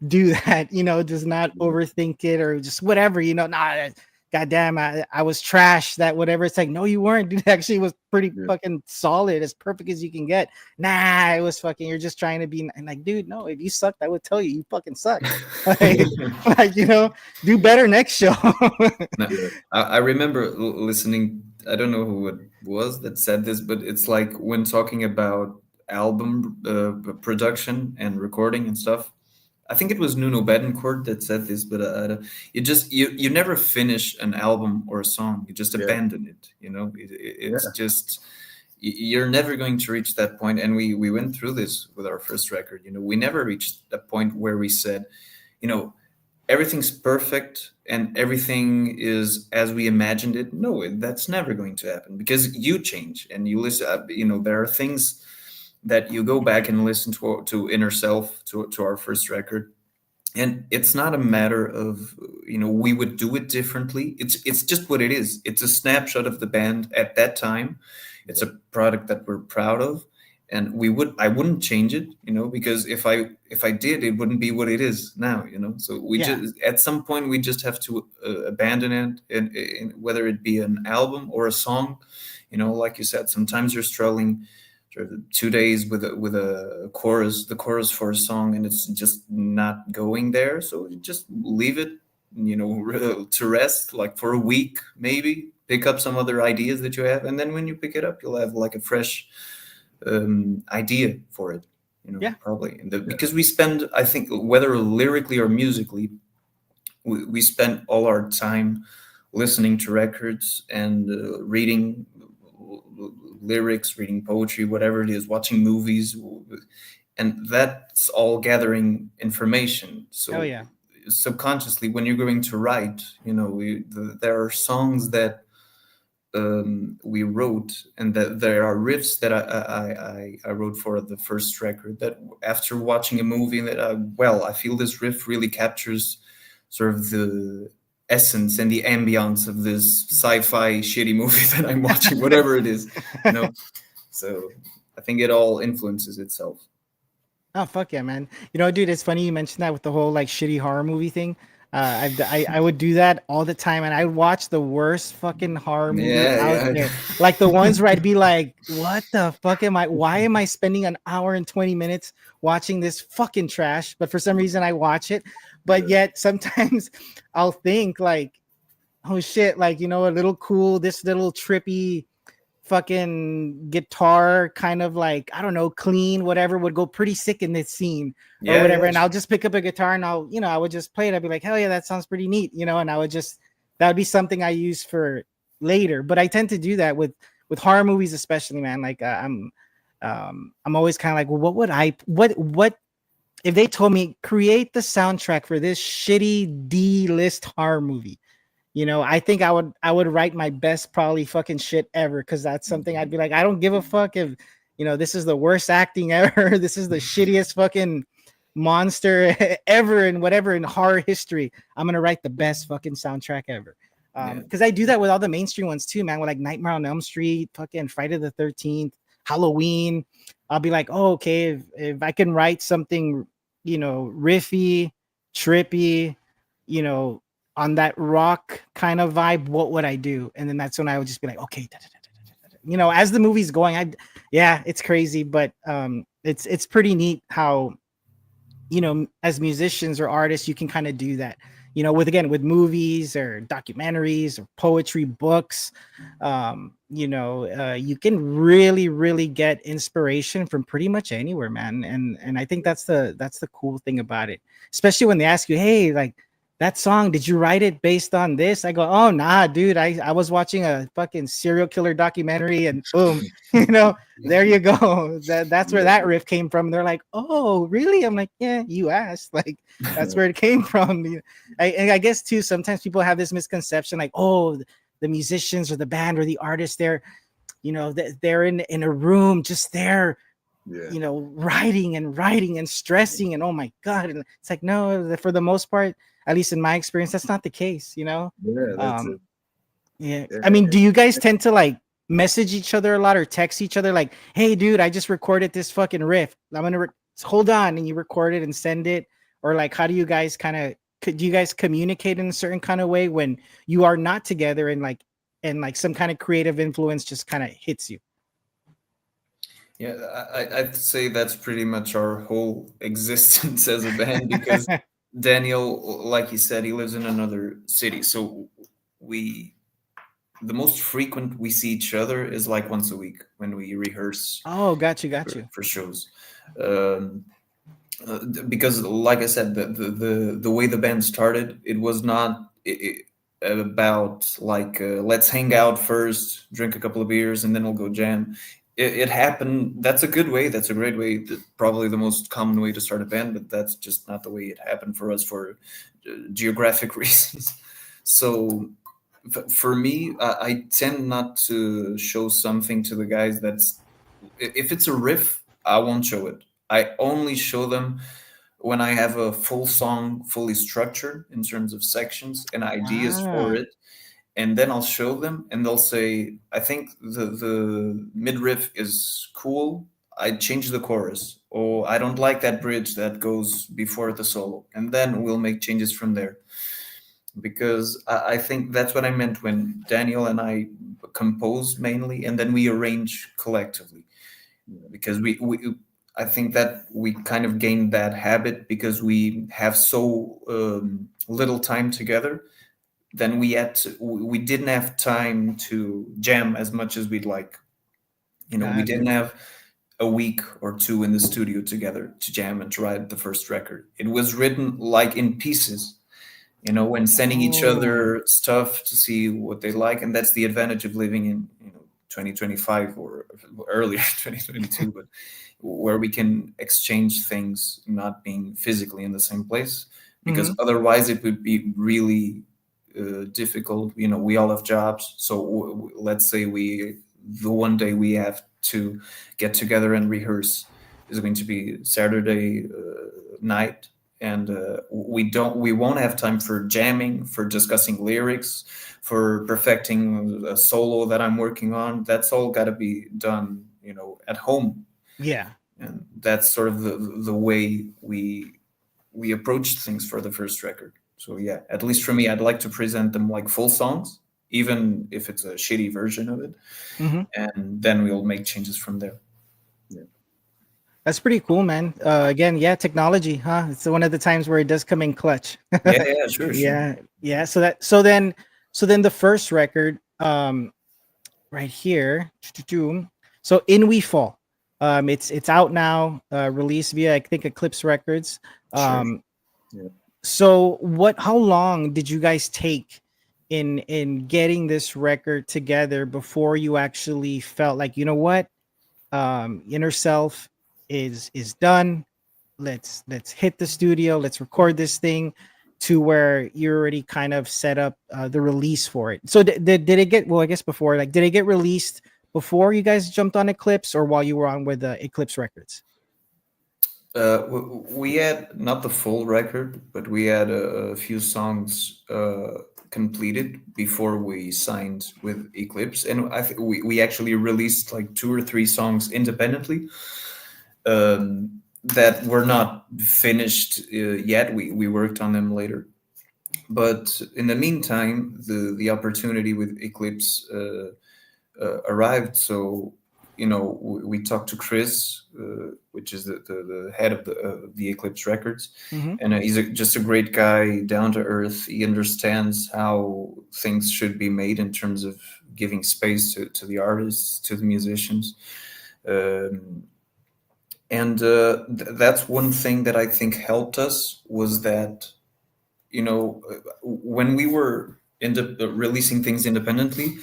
do that, does not yeah, overthink it or just whatever, nah, goddamn, I was trash, that whatever. It's like, no, you weren't, dude. Actually, it was pretty yeah. fucking solid, as perfect as you can get. Nah, it was fucking, you're just trying to be, and like, dude, no, if you sucked, I would tell you fucking suck. like, like, do better next show. No, Yeah. I remember listening. I don't know who it was that said this, but it's like when talking about album production and recording and stuff. I think it was Nuno Bettencourt that said this, but you never finish an album or a song. You just Yeah, abandon it. It's yeah, just you're never going to reach that point. And we went through this with our first record. We never reached that point where we said, you know, everything's perfect and everything is as we imagined it. No, that's never going to happen because you change and you listen. There are things that you go back and listen to Inner Self, to our first record, and it's not a matter of we would do it differently. It's just what it is. It's a snapshot of the band at that time. It's a product that we're proud of, and I wouldn't change it, because if I did, it wouldn't be what it is now. So we Yeah. just, at some point, we just have to abandon it, and whether it be an album or a song. Like you said, sometimes you're struggling 2 days with a chorus, the chorus for a song, and it's just not going there. So you just leave it, to rest, like for a week maybe, pick up some other ideas that you have, and then when you pick it up, you'll have like a fresh idea for it. Yeah. Probably because we spend, I think, whether lyrically or musically, we spend all our time listening to records and reading lyrics, reading poetry, whatever it is, watching movies, and that's all gathering information. Oh So yeah. subconsciously, when you're going to write, there are songs that we wrote, and that there are riffs that I wrote for the first record, that after watching a movie, that I feel this riff really captures sort of the essence and the ambience of this sci-fi shitty movie that I'm watching, whatever it is, you know. So I think it all influences itself. Oh fuck yeah, man! Dude, it's funny you mentioned that with the whole like shitty horror movie thing. I would do that all the time, and I watch the worst fucking horror movie out Yeah, there, like the ones where I'd be like, "What the fuck am I? Why am I spending an hour and 20 minutes watching this fucking trash?" But for some reason, I watch it. But yet, sometimes I'll think like, "Oh shit!" Like a little cool, this little trippy fucking guitar kind of like, I don't know, clean whatever would go pretty sick in this scene or whatever, and I'll just pick up a guitar and I would just play it. I'd be like, hell yeah, that sounds pretty neat, and I would just, that would be something I use for later. But I tend to do that with horror movies especially, man. Like I'm always kind of like, well, what if they told me create the soundtrack for this shitty D-list horror movie? I think I would write my best probably fucking shit ever, because that's something I'd be like, I don't give a fuck if this is the worst acting ever. This is the shittiest fucking monster ever in whatever in horror history. I'm gonna write the best fucking soundtrack ever. Because I do that with all the mainstream ones too, man. With like Nightmare on Elm Street, fucking Friday the 13th, Halloween. I'll be like, oh, okay, if I can write something, riffy, trippy, on that rock kind of vibe, what would I do? And then that's when I would just be like, okay, as the movie's going, it's crazy, but it's pretty neat how, as musicians or artists, you can kind of do that, with movies or documentaries or poetry books. You can really, really get inspiration from pretty much anywhere, man. And I think that's the cool thing about it, especially when they ask you, hey, like, that song, did you write it based on this? I go, oh, nah, dude. I was watching a fucking serial killer documentary, and boom, there you go. That's where that riff came from. They're like, oh, really? I'm like, yeah, you asked. Like, that's where it came from. And I guess too, sometimes people have this misconception, like, oh, the musicians or the band or the artist, they're in a room just there, writing and stressing, and oh my god. And it's like, no, for the most part, at least in my experience, that's not the case, That's it. Yeah. I mean, do you guys tend to like message each other a lot or text each other like, hey, dude, I just recorded this fucking riff. I'm going to hold on, and you record it and send it? Or like, how do you guys do you guys communicate in a certain kind of way when you are not together, and like some kind of creative influence just kind of hits you? Yeah, I'd say that's pretty much our whole existence as a band, because Daniel, like he said, he lives in another city. So the most frequent we see each other is like once a week when we rehearse. Oh, got you. For shows. Because, like I said, the way the band started, it was not about like, let's hang out first, drink a couple of beers, and then we'll go jam. It happened. That's a good way. That's a great way. Probably the most common way to start a band, but that's just not the way it happened for us for geographic reasons. So for me, I tend not to show something to the guys that's, if it's a riff, I won't show it. I only show them when I have a full song fully structured in terms of sections and ideas for it. And then I'll show them, and they'll say, I think the mid riff is cool. I change the chorus, or I don't like that bridge that goes before the solo. And then we'll make changes from there. Because I think that's what I meant when Daniel and I compose mainly, and then we arrange collectively. Because I think that we kind of gained that habit because we have so little time together. then we didn't have time to jam as much as we'd like. We Gotcha. didn't have a week or two in the studio together to jam and to write the first record. It was written like in pieces, when sending each Oh, other stuff to see what they like. And that's the advantage of living in 2025 or earlier 2022, but where we can exchange things not being physically in the same place, because hmm, otherwise it would be really difficult. We all have jobs, so let's say the one day we have to get together and rehearse is going to be Saturday night, and we won't have time for jamming, for discussing lyrics, for perfecting a solo that I'm working on. That's all got to be done, at home, yeah. and that's sort of the way we approached things for the first record. So yeah, at least for me, I'd like to present them like full songs, even if it's a shitty version of it, Hmm. and then we'll make changes from there. Yeah. That's pretty cool, man. Again, yeah, technology, huh? It's one of the times where it does come in clutch. Yeah, yeah, sure, sure. Yeah, yeah. So then the first record, right here. So In We Fall. It's out now, released via I think Eclipse Records. Sure. Um, Yeah. so how long did you guys take in getting this record together before you actually felt like, you know what, Inner Self is done. Let's hit the studio, let's record this thing, to where you already kind of set up the release for it. So did it get, well, I guess before, like, did it get released before you guys jumped on Eclipse, or while you were on with Eclipse Records? We had not the full record, but we had a few songs completed before we signed with Eclipse, and I think we actually released like 2 or 3 songs independently that were not finished yet. We worked on them later, but in the meantime, the opportunity with Eclipse arrived. So we talked to Chris, which is the head of the Eclipse Records, Mm-hmm. and he's just a great guy, down to earth. He understands how things should be made in terms of giving space to the artists, to the musicians. Um, and that's one thing that I think helped us, was that when we were releasing things independently,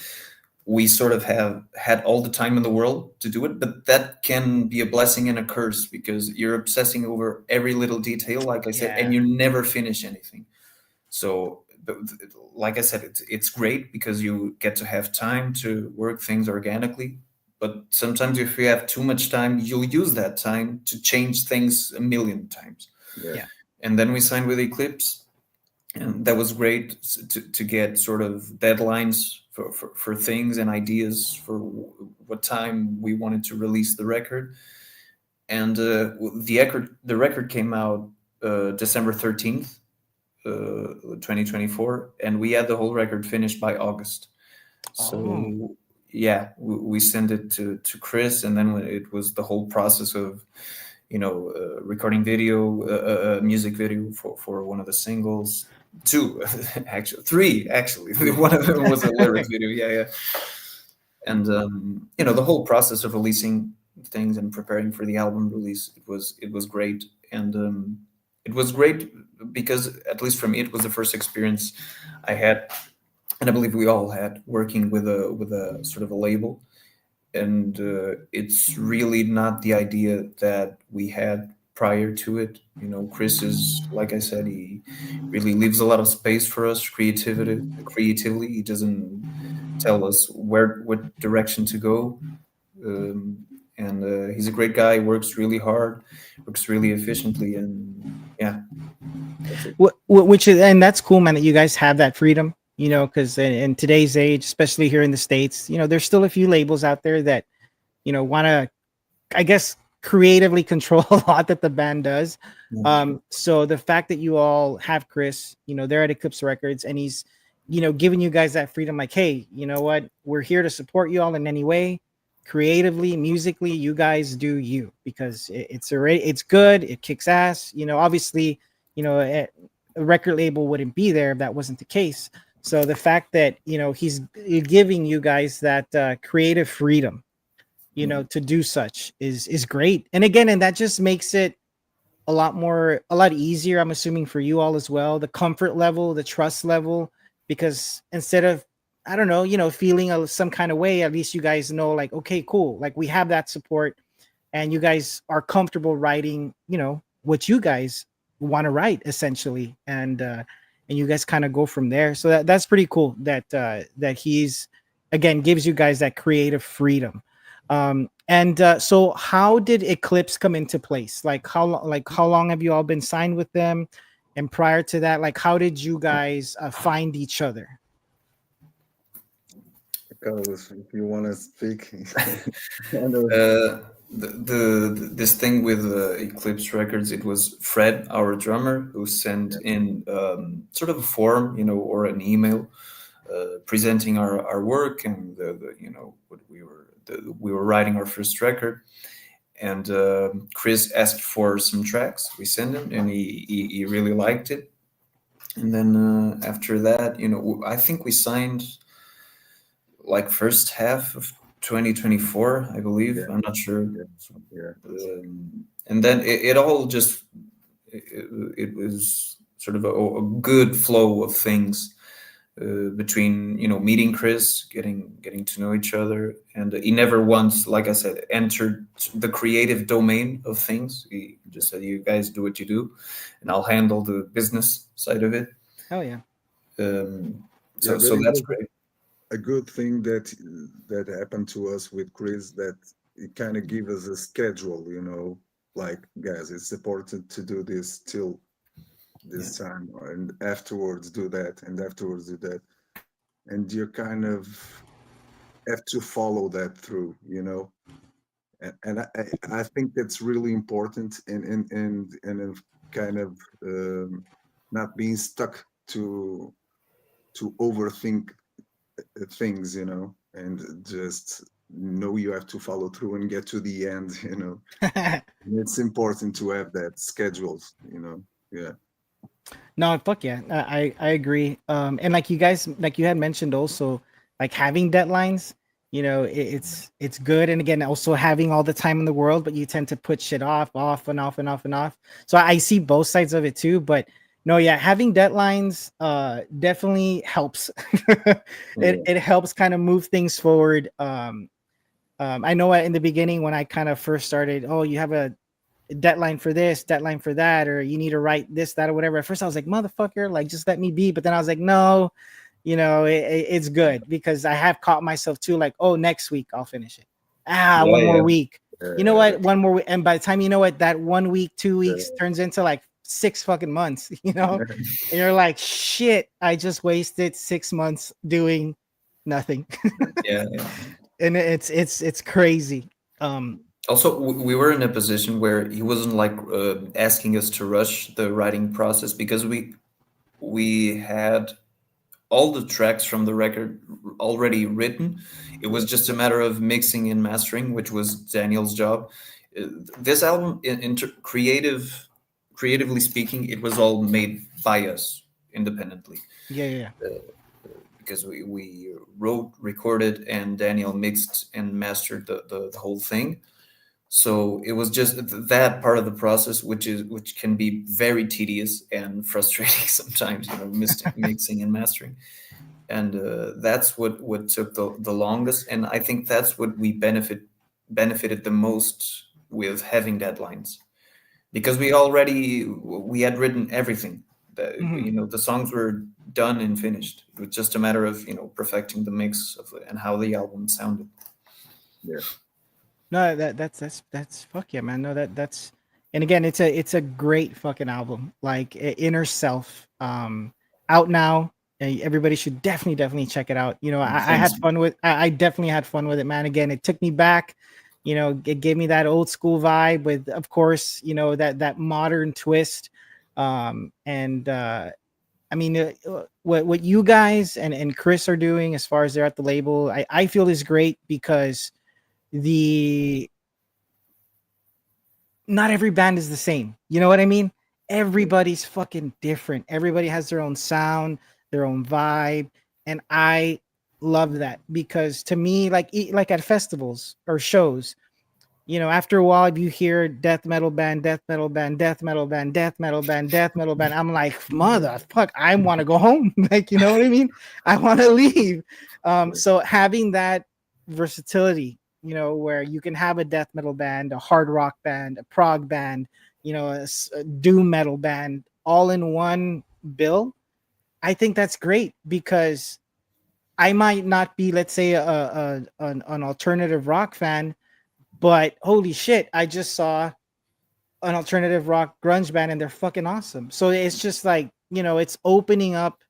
we sort of have had all the time in the world to do it, but that can be a blessing and a curse, because you're obsessing over every little detail, like I said, and Yeah. you never finish anything. So like I said, it's great because you get to have time to work things organically, but sometimes if you have too much time, you'll use that time to change things a million times. Yeah. Yeah. And then we signed with Eclipse, and that was great to get sort of deadlines for things and ideas for what time we wanted to release the record. And the record came out December 13th, 2024, and we had the whole record finished by August. Oh, So yeah, we sent it to Chris, and then it was the whole process of recording video, music video for one of the singles. Two, actually, three. Actually, one of them was a lyric video. Yeah, yeah. And the whole process of releasing things and preparing for the album release, it was great, and it was great because, at least for me, it was the first experience I had, and I believe we all had, working with a sort of a label. And it's really not the idea that we had prior to it. Chris is, like I said, he really leaves a lot of space for us creatively. He doesn't tell us what direction to go. And he's a great guy, works really hard, works really efficiently, and yeah, that's it. which is, and that's cool, man, that you guys have that freedom. Because in today's age, especially here in the States, there's still a few labels out there that want to, I guess, creatively control a lot that the band does. Yeah, sure. So the fact that you all have Chris, they're at Eclipse Records, and he's, giving you guys that freedom, like, hey, you know what, we're here to support you all in any way, creatively, musically, you guys do you, because it's good, it kicks ass. Obviously, a record label wouldn't be there if that wasn't the case. So the fact that he's giving you guys that creative freedom, to do such is great. And again, and that just makes it a lot easier, I'm assuming, for you all as well, the comfort level, the trust level, because instead of, I don't know, feeling some kind of way, at least you guys know, like, okay, cool, like we have that support, and you guys are comfortable writing what you guys want to write, essentially. And you guys kind of go from there. So that's pretty cool that that he's, again, gives you guys that creative freedom. And so how did Eclipse come into place? Like how long have you all been signed with them? And prior to that, like, how did you guys find each other? Carlos, if you want to speak. This thing with Eclipse Records, it was Fred, our drummer, who sent in sort of a form, or an email presenting our work and what we were writing our first record. And Chris asked for some tracks. We sent him, and he really liked it. And then after that, I think we signed like first half of 2024, I believe. I'm not sure. And then it all just it was sort of a good flow of things between meeting Chris, getting to know each other, and he never once, like I said, entered the creative domain of things. He just said, "You guys do what you do, and I'll handle the business side of it." Oh yeah. So that's great. A good thing that happened to us with Chris, that it kind of gave us a schedule, like, guys, it's important to do this till this time, and afterwards do that, and afterwards do that, and you kind of have to follow that through, and I think that's really important, and kind of not being stuck to overthink things, and just know you have to follow through and get to the end. It's important to have that scheduled. Yeah. No, fuck yeah, I agree. And like you guys, like you had mentioned also, like having deadlines, it's good. And again, also having all the time in the world, but you tend to put shit off and off and off and off. So I see both sides of it too. But no, yeah, having deadlines definitely helps. It helps kind of move things forward. I know in the beginning when I kind of first started, oh, you have a deadline for this, deadline for that, or you need to write this, that, or whatever. At first I was like, motherfucker, like, just let me be. But then I was like, no, it's good, because I have caught myself too, like, oh, next week I'll finish it. One more week. You know what? One more week. And by the time you know it, that 1 week, 2 weeks turns into like 6 fucking months, and you're like, shit, I just wasted 6 months doing nothing. Yeah. And it's crazy. Also, we were in a position where he wasn't like asking us to rush the writing process, because we had all the tracks from the record already written. It was just a matter of mixing and mastering, which was Daniel's job. This album, creatively speaking, it was all made by us independently. Yeah. Because we wrote, recorded, and Daniel mixed and mastered the whole thing. So it was just that part of the process, which can be very tedious and frustrating sometimes, mixing and mastering. And that's what took the longest. And I think that's what we benefited the most with having deadlines, because we had written everything. The songs were done and finished. It was just a matter of perfecting the mix and how the album sounded. Yeah. No, that's fuck yeah, man. No, that's, and again, it's a great fucking album. Like Inner Self, out now. Everybody should definitely check it out. I had fun with. I definitely had fun with it, man. Again, it took me back. It gave me that old school vibe with, of course, that modern twist. And I mean, what you guys and Chris are doing as far as they're at the label, I feel is great, because not every band is the same. You know what I mean? Everybody's fucking different. Everybody has their own sound, their own vibe, and I love that because to me, like at festivals or shows, after a while, if you hear death metal band, death metal band, death metal band, death metal band, death metal band, I'm like, motherfuck, I want to go home. Like, you know what I mean? I want to leave. So having that versatility, where you can have a death metal band, a hard rock band, a prog band, a doom metal band, all in one bill, I think that's great because I might not be, let's say, an alternative rock fan, but holy shit, I just saw an alternative rock grunge band and they're fucking awesome. So it's just like, it's opening up,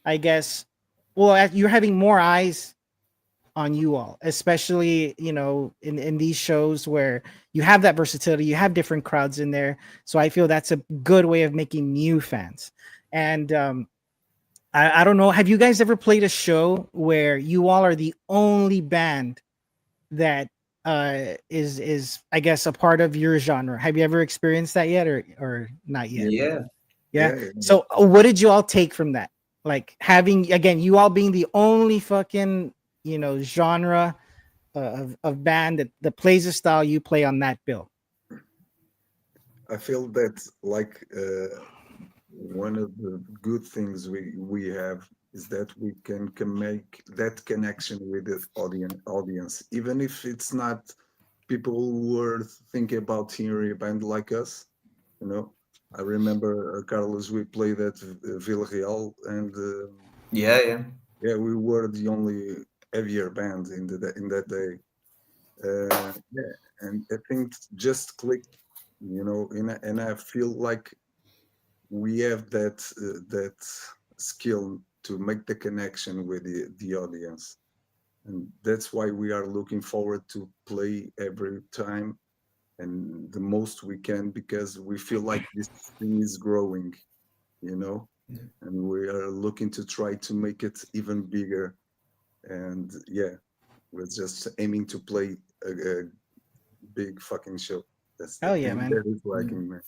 I guess. Well, you're having more eyes on you all, especially, in these shows where you have that versatility, you have different crowds in there. So I feel that's a good way of making new fans. And I don't know, have you guys ever played a show where you all are the only band that is I guess a part of your genre? Have you ever experienced that yet, or not yet? Yeah. So what did you all take from that? Like having, again, you all being the only fucking genre of band that plays the style you play on that bill. I feel that like one of the good things we have is that we can make that connection with the audience, even if it's not people who are thinking about hearing a band like us. I remember, Carlos, we played at Vila Real, and yeah, we were the only heavier band in that day. And I think just clicked, and I feel like we have that skill to make the connection with the audience, and that's why we are looking forward to play every time and the most we can, because we feel like this thing is growing, and we are looking to try to make it even bigger. And we're just aiming to play a big fucking show. That's the Hell yeah, thing man. that is lacking, man.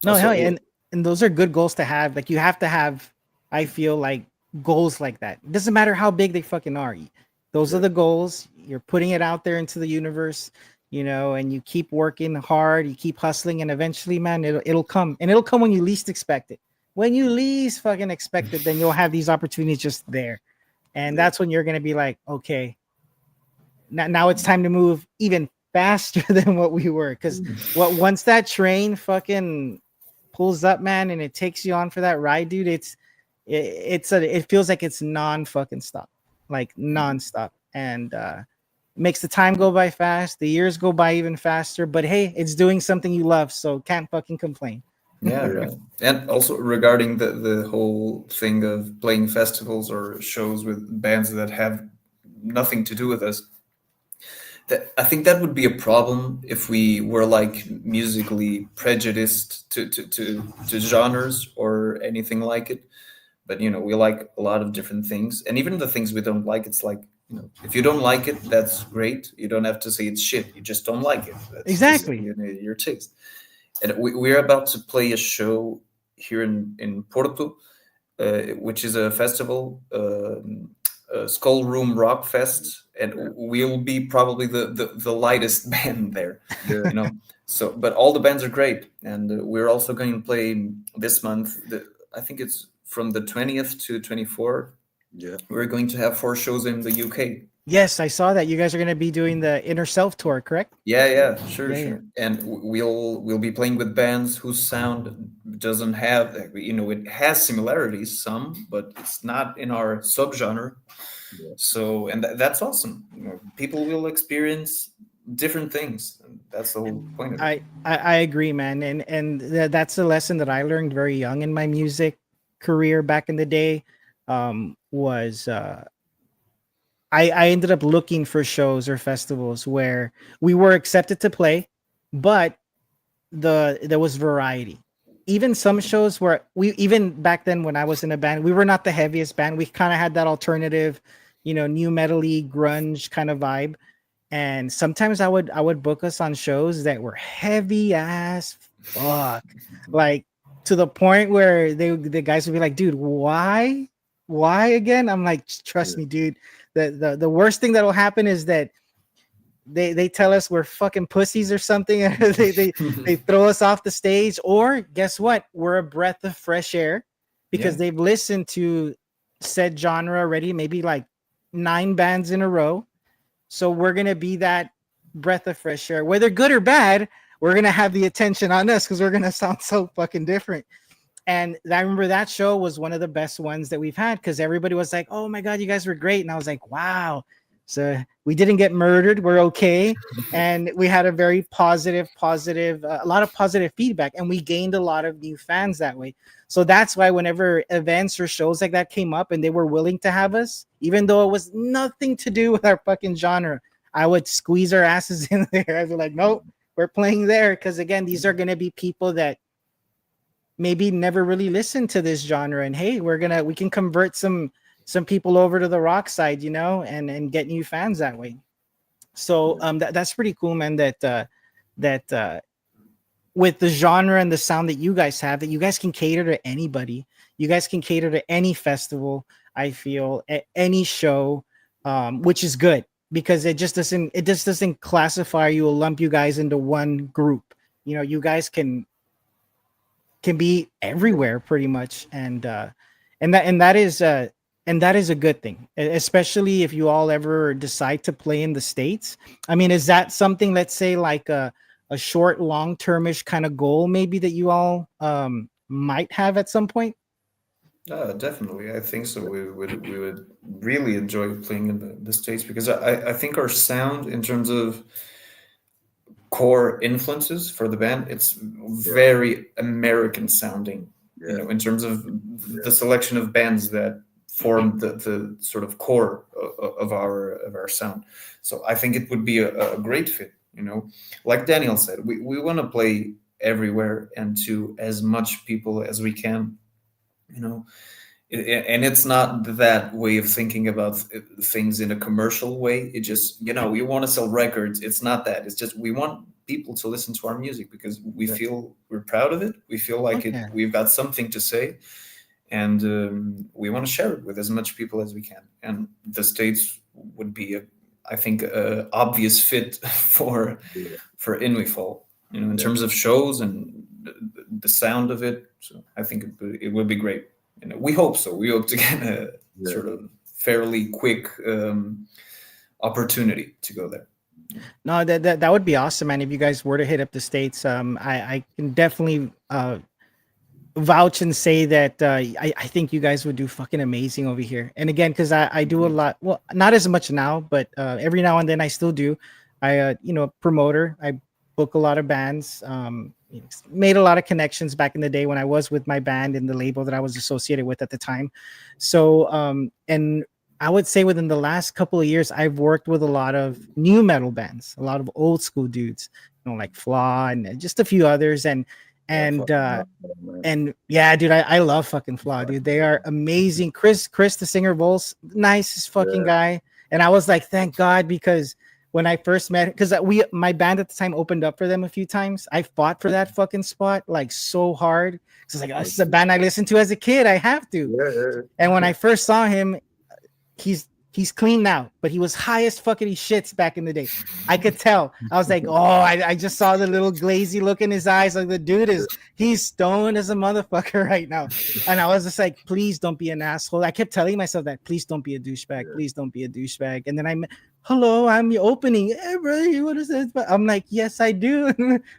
No, Also, hell yeah. And those are good goals to have. Like you have to have, I feel like, goals like that. It doesn't matter how big they fucking are. Those are the goals. You're putting it out there into the universe, and you keep working hard, you keep hustling, and eventually, man, it'll come. And it'll come when you least expect it. When you least fucking expect it, then you'll have these opportunities just there. And that's when you're gonna be like, okay, now it's time to move even faster than what we were. Because once that train fucking pulls up, man, and it takes you on for that ride, dude, it feels like it's non fucking stop, like non-stop, and makes the time go by fast, the years go by even faster, but hey, it's doing something you love, so can't fucking complain. Yeah, right. And also regarding the whole thing of playing festivals or shows with bands that have nothing to do with us, I think that would be a problem if we were like musically prejudiced to genres or anything like it. But we like a lot of different things, and even the things we don't like, it's like, if you don't like it, that's great. You don't have to say it's shit. You just don't like it. That's exactly just, your taste. And we're about to play a show here in Porto, which is a festival, Skull Room Rock Fest, and we'll be probably the lightest band there. So, but all the bands are great, and we're also going to play this month. I think it's from the 20th to 24th. Yeah, we're going to have 4 shows in the UK. Yes, I saw that. You guys are going to be doing the Inner Self tour, correct? Yeah, sure. And we'll be playing with bands whose sound doesn't have, it has similarities, some, but it's not in our subgenre. Yeah. So, and that's awesome. People will experience different things. That's the whole point of it. I agree, man. And that's a lesson that I learned very young in my music career back in the day. Was I ended up looking for shows or festivals where we were accepted to play, but there was variety. Even some shows where even back then when I was in a band, we were not the heaviest band. We kind of had that alternative, new metal-y grunge kind of vibe. And sometimes I would book us on shows that were heavy as fuck, like to the point where the guys would be like, "Dude, why why again? I'm like, trust me, dude. The worst thing that will happen is that they tell us we're fucking pussies or something. They throw us off the stage, or guess what? We're a breath of fresh air because Yeah. they've listened to said genre already, maybe like 9 bands in a row. So we're gonna be that breath of fresh air, whether good or bad. We're gonna have the attention on us because we're gonna sound so fucking different. And I remember that show was one of the best ones that we've had because everybody was like, "Oh my god, you guys were great!" And I was like, "Wow." So we didn't get murdered. We're okay, and we had a very positive, a lot of positive feedback, and we gained a lot of new fans that way. So that's why whenever events or shows like that came up and they were willing to have us, even though it was nothing to do with our fucking genre, I would squeeze our asses in there. I'd be like, "Nope, we're playing there," because again, these are going to be people that maybe never really listened to this genre, and hey, we can convert some people over to the rock side, and get new fans that way. So that's pretty cool, man, that with the genre and the sound that you guys have, that you guys can cater to anybody. You guys can cater to any festival, I feel, at any show, which is good because it just doesn't classify you or lump you guys into one group. You guys can be everywhere pretty much, and that is a good thing, especially if you all ever decide to play in the States. I mean, is that something, let's say, like a short long-termish kind of goal maybe that you all might have at some point? Definitely, I think so. We would really enjoy playing in the States because I think our sound in terms of core influences for the band, it's very American sounding. In terms of the selection of bands that form the sort of core of our sound. So I think it would be a great fit. Like Daniel said, we want to play everywhere and to as much people as we can. And it's not that way of thinking about things in a commercial way. It just, we want to sell records. It's not that. It's just we want people to listen to our music because we feel we're proud of it. We feel like we've got something to say, and we want to share it with as much people as we can. And the States would be, I think, a obvious fit for Inwefall, in terms of shows and the sound of it. So I think it would be great. We hope so. We hope to get a sort of fairly quick opportunity to go there. No, that would be awesome, man. If you guys were to hit up the States, I can definitely vouch and say that I think you guys would do fucking amazing over here. And again, because I do a lot, well, not as much now, but every now and then I still do. I promoter. I book a lot of bands. Made a lot of connections back in the day when I was with my band and the label that I was associated with at the time. So, and I would say within the last couple of years, I've worked with a lot of new metal bands, a lot of old school dudes, like Flaw and just a few others. And yeah, dude, I love fucking Flaw, dude. They are amazing. Chris, the singer, Vols, nicest fucking guy. And I was like, thank God, because when I first met, because my band at the time opened up for them a few times. I fought for that fucking spot like so hard. It's like, this is a band I listened to as a kid. I have to. And when I first saw him, he's clean now, but he was high as fucking shits back in the day. I could tell. I was like, I just saw the little glazy look in his eyes. Like, the dude he's stoned as a motherfucker right now. And I was just like, please don't be an asshole. I kept telling myself that, please don't be a douchebag. Please don't be a douchebag. And then hello, I'm the opening. Hey, bro, what is this? I'm like, yes, I do.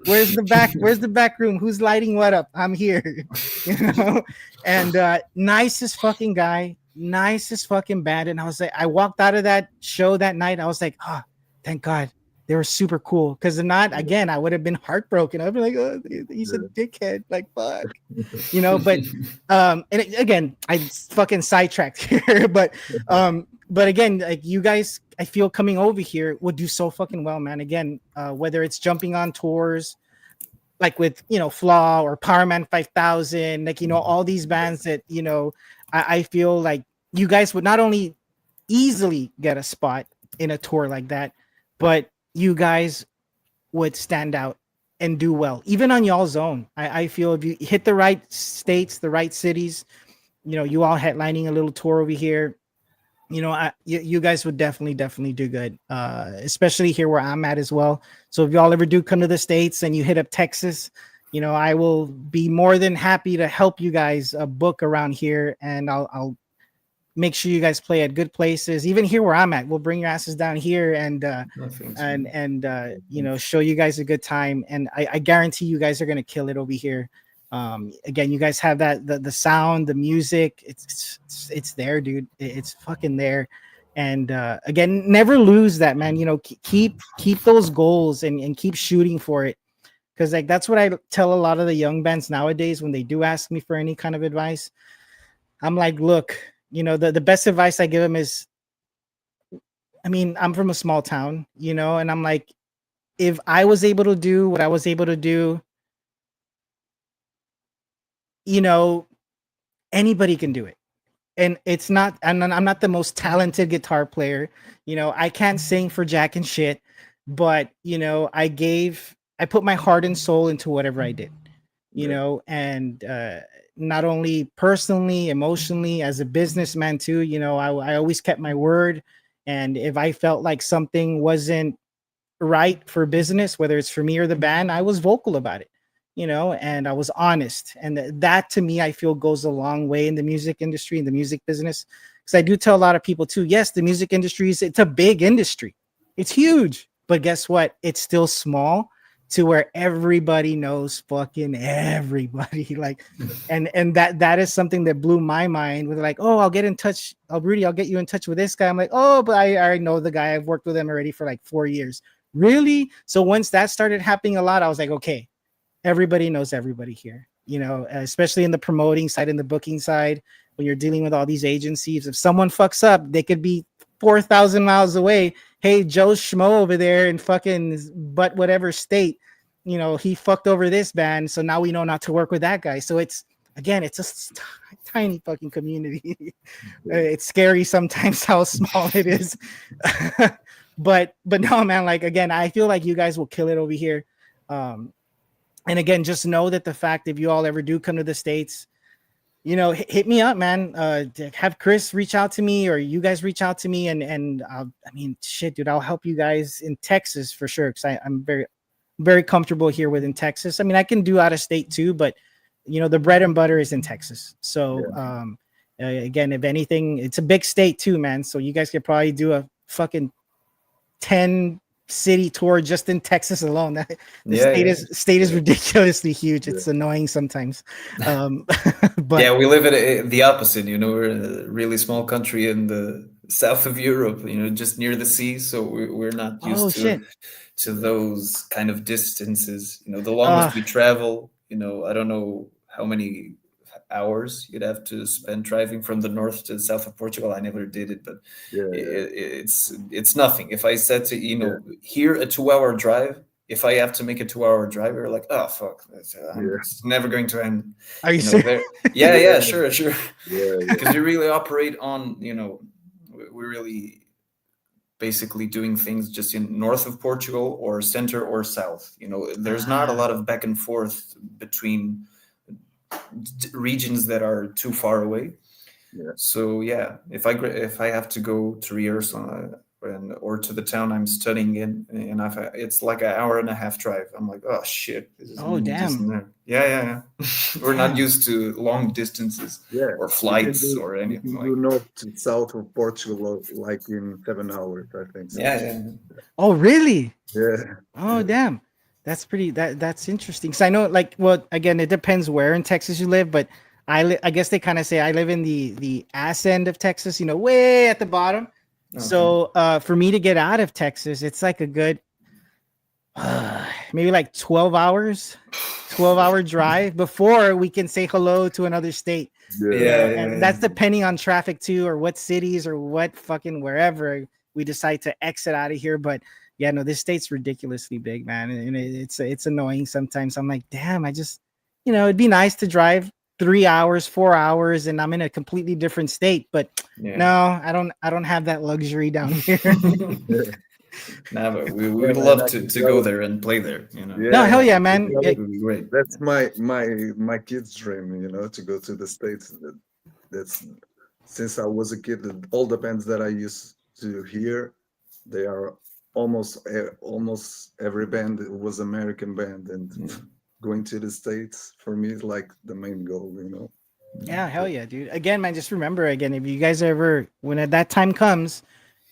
Where's the back room? Who's lighting what up? I'm here. And nicest fucking guy, nicest fucking band. And I was like, I walked out of that show that night. I was like, thank God. They were super cool. Because if not, again, I would have been heartbroken. I'd be like, he's a dickhead. Like, fuck. But and again, I fucking sidetracked here. But again, like, you guys, I feel coming over here would do so fucking well, man. Again, whether it's jumping on tours, like with, Flaw or Powerman 5000, like, all these bands that, I feel like you guys would not only easily get a spot in a tour like that, but you guys would stand out and do well, even on y'all's own. I feel if you hit the right states, the right cities, you all headlining a little tour over here, you guys would definitely do good, especially here where I'm at as well. So if y'all ever do come to the States and you hit up Texas, I will be more than happy to help you guys book around here, and I'll make sure you guys play at good places. Even here where I'm at, we'll bring your asses down here and show you guys a good time. And I guarantee you guys are gonna kill it over here. Again, you guys have that the sound, the music. It's there, dude. It's fucking there. And again, never lose that, man. Keep those goals and keep shooting for it. Because like that's what I tell a lot of the young bands nowadays when they do ask me for any kind of advice. I'm like, look, the best advice I give them is, I mean, I'm from a small town, and I'm like, if I was able to do what I was able to do, anybody can do it. And it's not, and I'm not the most talented guitar player. I can't sing for jack and shit, but I put my heart and soul into whatever I did, and not only personally, emotionally, as a businessman too. I always kept my word. And if I felt like something wasn't right for business, whether it's for me or the band, I was vocal about it, and I was honest. And that to me, I feel goes a long way in the music industry, in the music business. Because I do tell a lot of people too, yes, the music industry it's a big industry. It's huge. But guess what? It's still small to where everybody knows fucking everybody. Like, and that is something that blew my mind with like, oh, I'll get in touch. Rudy, I'll get you in touch with this guy. I'm like, oh, but I already know the guy. I've worked with him already for like 4 years. Really? So once that started happening a lot, I was like, okay, everybody knows everybody here, especially in the promoting side, in the booking side, when you're dealing with all these agencies. If someone fucks up, they could be 4,000 miles away. Hey, Joe Schmo over there in fucking but whatever state, he fucked over this band. So now we know not to work with that guy. So it's a tiny fucking community. It's scary sometimes how small it is. but no, man, like, again, I feel like you guys will kill it over here. And again, just know that the fact, if you all ever do come to the States, hit me up, man. Have Chris reach out to me, or you guys reach out to me, and I mean, shit, dude, I'll help you guys in Texas for sure. Because I'm very, very comfortable here within Texas. I mean, I can do out of state too, but the bread and butter is in Texas. So, again, if anything, it's a big state too, man. So you guys could probably do a fucking 10 city tour just in Texas alone. The state is ridiculously huge. It's annoying sometimes. But we live at the opposite. We're a really small country in the south of Europe. Just near the sea, so we're not used to those kind of distances. The longest we travel, I don't know how many hours you'd have to spend driving from the north to the south of Portugal. I never did it, but it's nothing. If I said to here a 2-hour drive, if I have to make a 2-hour drive, you're like, oh fuck, it's never going to end. Are you serious? Sure. Because you really operate on, we're really basically doing things just in north of Portugal or center or south. There's not a lot of back and forth between regions that are too far away. So if I have to go to rehearsal or to the town I'm studying in, and it's like an hour and a half drive, I'm like, oh shit, this is damn. We're not used to long distances or flights or anything. You can do north to south of Portugal like in 7 hours, I think. So. Oh really? Yeah. Oh damn. That's pretty. That's interesting. Because I know, like, well, again, it depends where in Texas you live, but I guess they kind of say I live in the ass end of Texas, way at the bottom. Okay. So for me to get out of Texas, it's like a good maybe like 12-hour drive before we can say hello to another state. And that's depending on traffic too, or what cities or what fucking wherever we decide to exit out of here. But yeah, no, this state's ridiculously big, man, and it's annoying sometimes. I'm like, damn, I just, it'd be nice to drive 3 hours, 4 hours, and I'm in a completely different state. But no, I don't have that luxury down here. No, but we would love to go there and play there. No, hell yeah, man. That would be great. That's my kid's dream. To go to the States. That's since I was a kid. All the bands that I used to hear, they are almost every band was American band, and Yeah. going to the States for me is like the main goal. Yeah, hell yeah, dude. Again, man, just remember again, if you guys ever, when that time comes,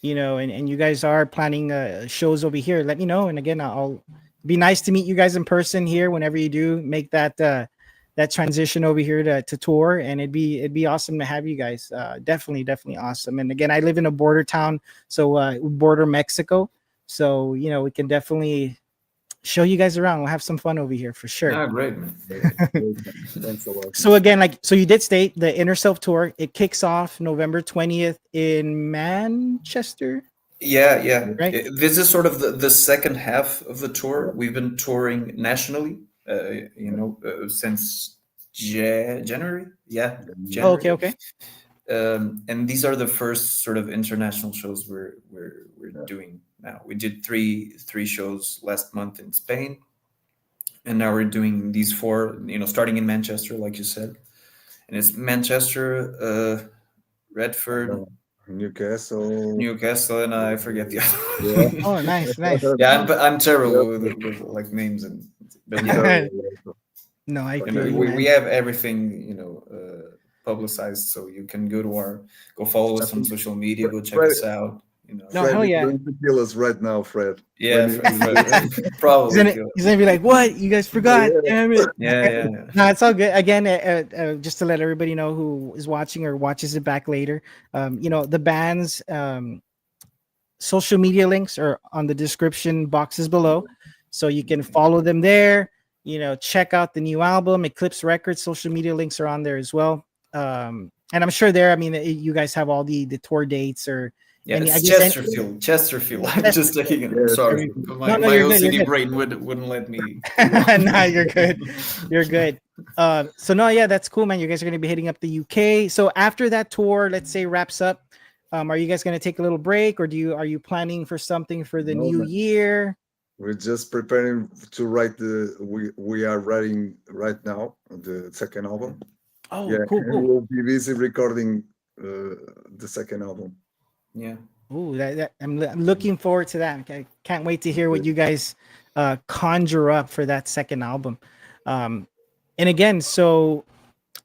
and you guys are planning shows over here, let me know. And again, I'll be nice to meet you guys in person here whenever you do make that transition over here to tour. And it'd be awesome to have you guys. Definitely awesome. And again, I live in a border town, so border Mexico. So we can definitely show you guys around. We'll have some fun over here for sure. Ah, great, man. Thanks a lot. So again, so you did state the Inner Self tour. It kicks off November 20th in Manchester, Yeah. right? This is sort of the second half of the tour. We've been touring nationally, since January. Yeah, Oh, January. okay. And these are the first sort of international shows we're doing now. We did three shows last month in Spain, and now we're doing these four. Starting in Manchester, like you said, and it's Manchester, Redford, Newcastle. Newcastle, and I forget the other Yeah. one. Oh, nice. Yeah, I'm terrible with like names, but yeah, No, I and feel you, we man. have everything publicized, so you can go follow us on social media, go check Fred, us out. No, Fred hell is yeah. going to kill us right now, Fred. Yeah, He's probably. gonna be like, "What? You guys forgot? Yeah. Damn it!" Yeah. No, it's all good. Again, just to let everybody know who is watching or watches it back later, the band's social media links are on the description boxes below, so you can follow them there. Check out the new album, Eclipse Records. Social media links are on there as well. And I'm sure there. I mean, you guys have all the tour dates or Yeah, any. I it's guess Chesterfield. Chesterfield. I'm just taking it. I'm Yeah, sorry. Chesterfield. My, No, my you're good. You're OCD good. brain wouldn't let me. No, you're good. You're good. So no, yeah, that's cool, man. You guys are going to be hitting up the UK. So after that tour, let's say wraps up, are you guys going to take a little break, or are you planning for something for the No, new man. year? We're just preparing to write we are writing right now the second album. Oh, Yeah, cool. and we'll be busy recording the second album. Yeah. Ooh, I'm looking forward to that. I can't wait to hear what you guys conjure up for that second album. And again, so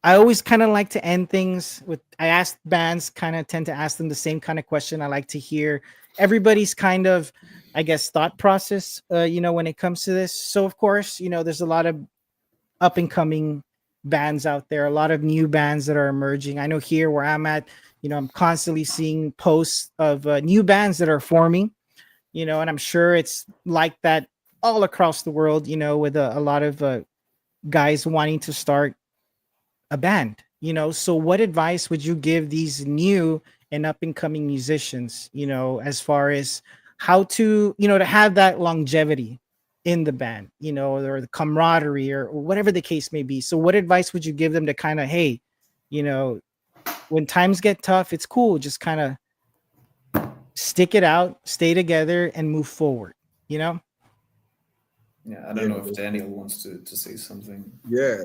I always kind of like to end things with, I ask bands, kind of tend to ask them the same kind of question. I like to hear everybody's kind of, I guess, thought process, when it comes to this. So of course, there's a lot of up and coming bands out there, a lot of new bands that are emerging. I know here where I'm at, I'm constantly seeing posts of new bands that are forming, and I'm sure it's like that all across the world, with a lot of guys wanting to start a band. So what advice would you give these new and up and coming musicians, as far as how to have that longevity in the band, or the camaraderie or whatever the case may be. So what advice would you give them to kind of, hey, when times get tough, it's cool, just kind of stick it out, stay together, and move forward, Yeah, I don't know if Yeah. Daniel wants to say something. Yeah,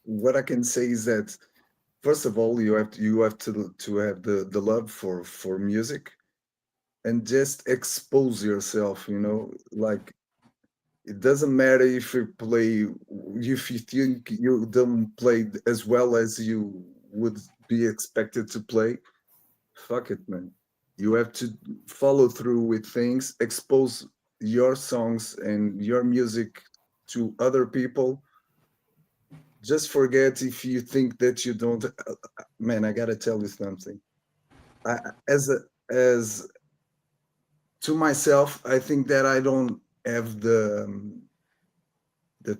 what I can say is that first of all, you have to have the love for music, and just expose yourself. Like it doesn't matter if you think you don't play as well as you would be expected to play. Fuck it, man. You have to follow through with things, expose your songs and your music to other people. Just forget if you think that you don't. Man, I gotta tell you something. I, as to myself, I think that I don't have the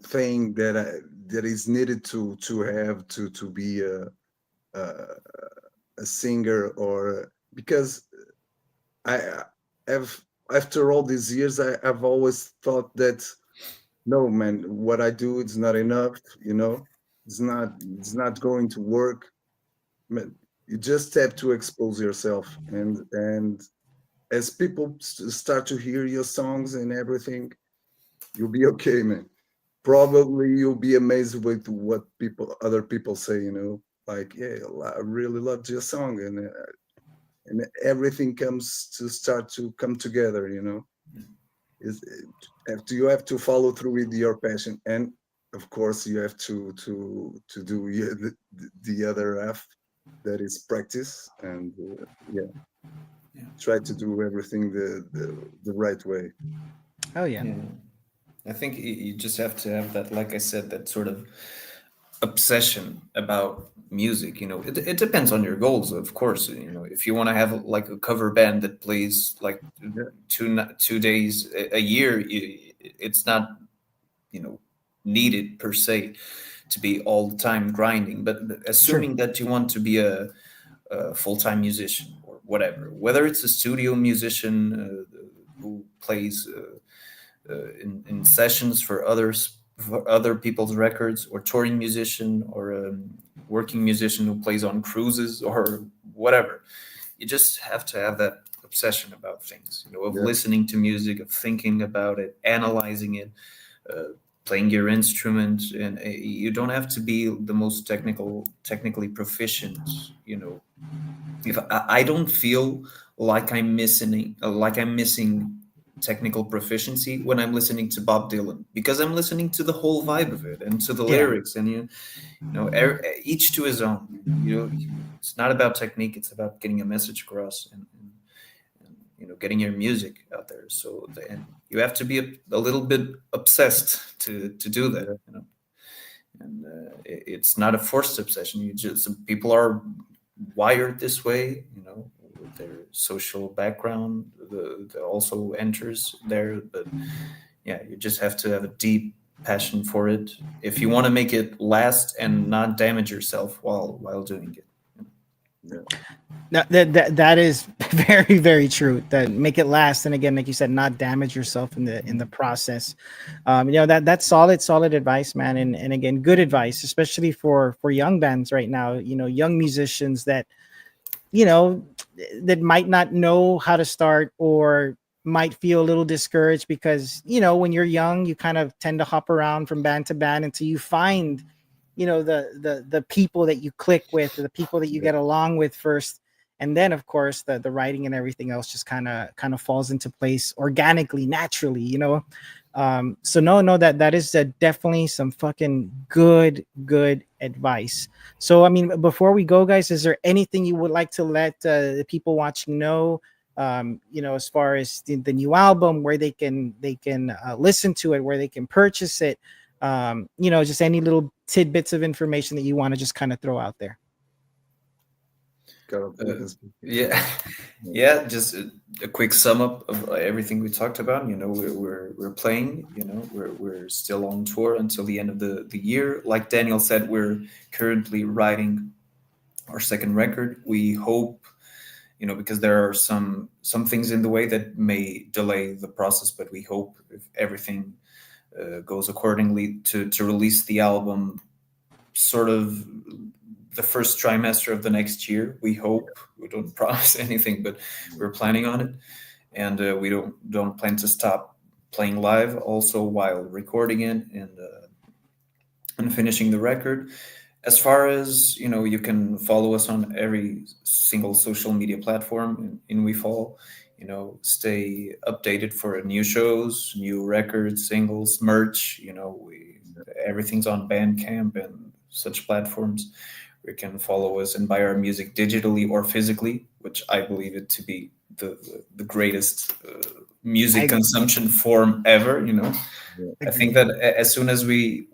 thing that is needed to have to be a, a singer, or because I have, after all these years, I've always thought that no, man, what I do is not enough. It's not going to work. Man, you just have to expose yourself, and as people start to hear your songs and everything, you'll be okay, man. Probably you'll be amazed with what other people say. like, yeah, I really loved your song, and everything comes to start to come together. Is you have to follow through with your passion, and of course you have to do the other half, that is practice, and yeah, Yeah. try to do everything the right way. Oh yeah. Yeah. I think you just have to have that, like I said, that sort of obsession about music. It depends on your goals, of course. If you want to have like a cover band that plays like Yeah, 2 days a year, it's not you know needed per se to be all the time grinding. But True. assuming that you want to be a full-time musician or whatever, whether it's a studio musician who plays in sessions for other people's records, or touring musician, or a working musician who plays on cruises or whatever. You just have to have that obsession about things, of yeah, listening to music, of thinking about it, analyzing it, playing your instrument. And you don't have to be the most technically proficient. If I don't feel like I'm missing technical proficiency when I'm listening to Bob Dylan, because I'm listening to the whole vibe of it and to the Yeah. lyrics, and each to his own. It's not about technique; it's about getting a message across, and getting your music out there. So and you have to be a little bit obsessed to do that. yeah, And it's not a forced obsession. You just People are wired this way, with their social background, that also enters there. But yeah, you just have to have a deep passion for it if you want to make it last and not damage yourself while doing it. yeah, That is very, very true. That make it last, and again, like you said, not damage yourself in the process. That's solid advice, man. And again, good advice, especially for young bands right now. Young musicians that you know that might not know how to start, or might feel a little discouraged, because when you're young, you kind of tend to hop around from band to band until you find the people that you click with, or the people that you yeah, get along with first, and then of course the writing and everything else just kind of falls into place organically, naturally. So no, that is definitely some fucking good advice. So I mean, before we go, guys, is there anything you would like to let the people watching know, as far as the new album, where they can listen to it, where they can purchase it, just any little tidbits of information that you want to just kind of throw out there? Carol, please. Yeah, Yeah, yeah. Just a quick sum up of everything we talked about. We're playing. We're still on tour until the end of the year. Like Daniel said, we're currently writing our second record. We hope, because there are some things in the way that may delay the process, but we hope, if everything goes accordingly, to release the album sort of the first trimester of the next year. We hope. We don't promise anything, but we're planning on it. And we don't plan to stop playing live also while recording it and finishing the record. As far as you can follow us on every single social media platform in We Fall. Stay updated for new shows, new records, singles, merch. Everything's on Bandcamp and such platforms. You can follow us and buy our music digitally or physically, which I believe it to be the greatest music I consumption form ever. yeah, I think agree. that as soon as we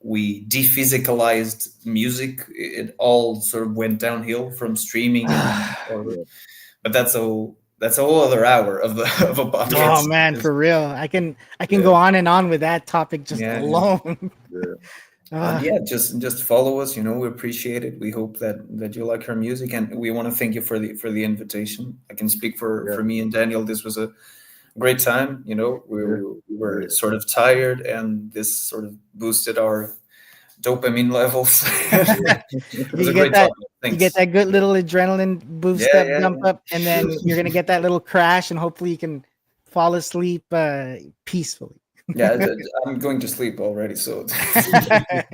dephysicalized music, it all sort of went downhill from streaming yeah, but that's a whole other hour of the of a Oh podcast. man, for real. I can Yeah, go on and on with that topic just yeah, yeah. alone. yeah, And Ah, yeah, just follow us. We appreciate it. We hope that you like our music, and we want to thank you for the invitation. I can speak yeah, for me and Daniel. This was a great time. yeah, We were yeah. sort of tired, and this sort of boosted our dopamine levels. It was you a get great that topic. you get Thanks. that good little adrenaline Yeah, boost up, yeah, jump yeah. up, and then you're gonna get that little crash, and hopefully you can fall asleep peacefully. Yeah, I'm going to sleep already. So that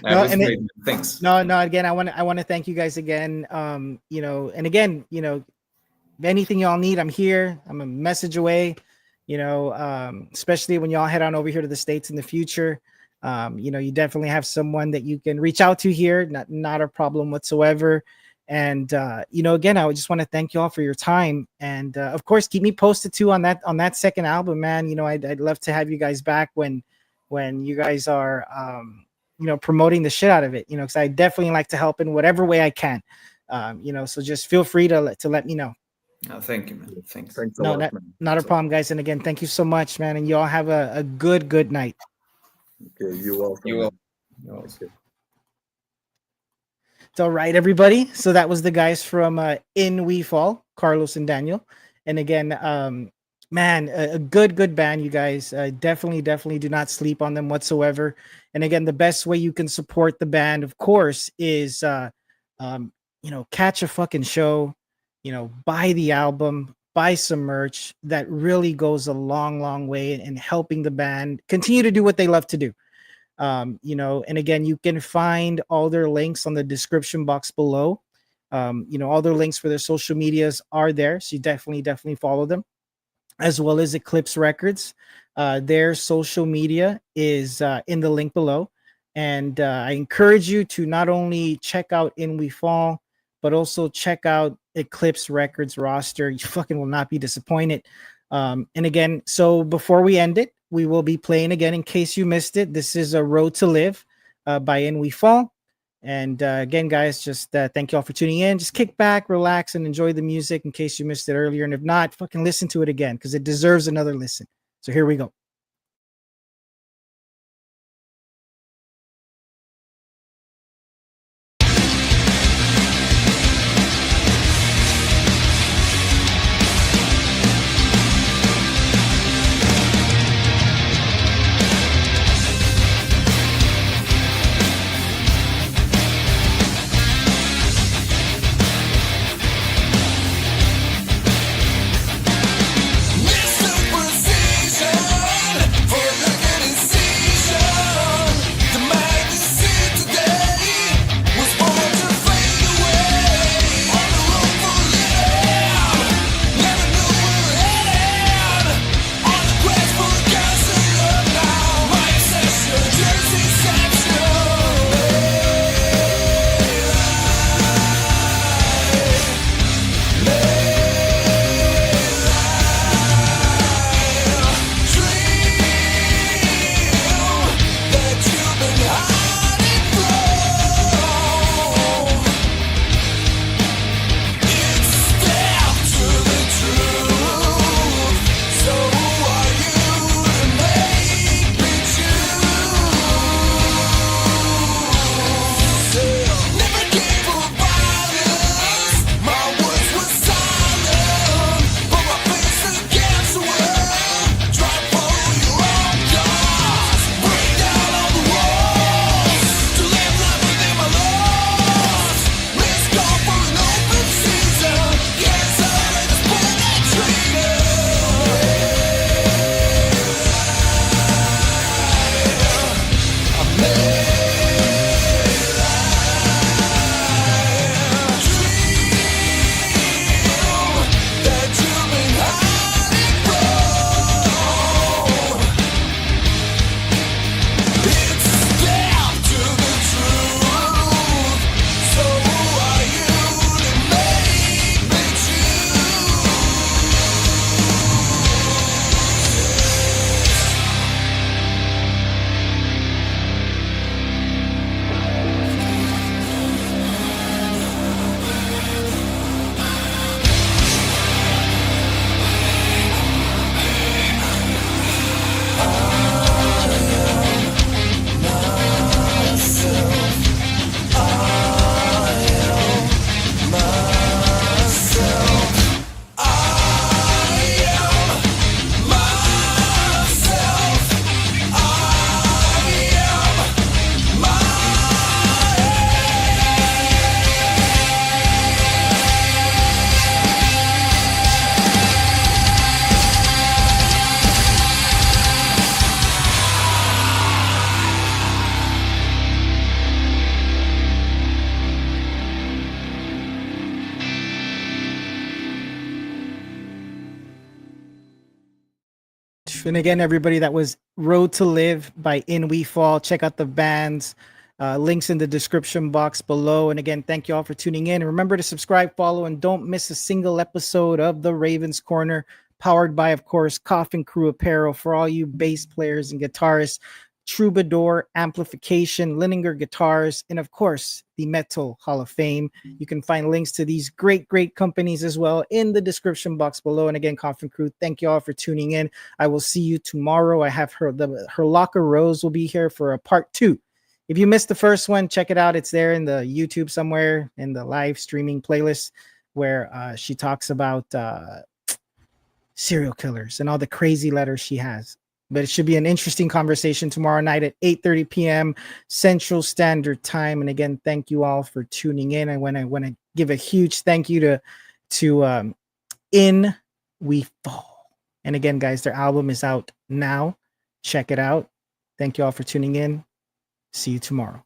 No, was and great. Thanks. no. Again, I want to thank you guys again. And again, if anything y'all need, I'm here. I'm a message away. Especially when y'all head on over here to the States in the future. You definitely have someone that you can reach out to here. Not a problem whatsoever. And again, I would just want to thank you all for your time. And of course, keep me posted too on that second album, man. I'd love to have you guys back when you guys are promoting the shit out of it. Because I definitely like to help in whatever way I can. So just feel free to let me know. Thank you, man. Thanks. Thanks a No, lot, man. not a problem, guys. And again, thank you so much, man. And you all have a good night. Okay, you also. You man. will. You will. Okay. It's all right, everybody. So that was the guys from In We Fall, Carlos and Daniel. And again, man, a good band, you guys. Definitely do not sleep on them whatsoever. And again, the best way you can support the band, of course, is catch a fucking show, buy the album, buy some merch. That really goes a long way in helping the band continue to do what they love to do. And again, you can find all their links on the description box below. All their links for their social medias are there. So you definitely follow them, as well as Eclipse Records. Their social media is in the link below. And I encourage you to not only check out In We Fall, but also check out Eclipse Records roster. You fucking will not be disappointed. And again, so before we end it, we will be playing again in case you missed it. This is A Road to Live by In We Fall. And again, guys, just thank you all for tuning in. Just kick back, relax, and enjoy the music in case you missed it earlier. And if not, fucking listen to it again because it deserves another listen. So here we go. Mr. Precision. And again, everybody, that was Road to Live by In We Fall. Check out the bands. Links in the description box below. And again, thank you all for tuning in. And remember to subscribe, follow, and don't miss a single episode of the Ravens Corner, powered by, of course, Koffin Krew Apparel for all you bass players and guitarists, Troubadour Amplification, Lininger Guitars, and of course, the Metal Hall of Fame. You can find links to these great companies as well in the description box below. And again, Koffin Krew, thank you all for tuning in. I will see you tomorrow. I have her Locker Rose will be here for a part 2. If you missed the first one, check it out. It's there in the YouTube somewhere in the live streaming playlist where she talks about serial killers and all the crazy letters she has. But it should be an interesting conversation tomorrow night at 8:30 p.m. Central Standard Time. And again, thank you all for tuning in. I want to give a huge thank you to In We Fall. And again, guys, their album is out now. Check it out. Thank you all for tuning in. See you tomorrow.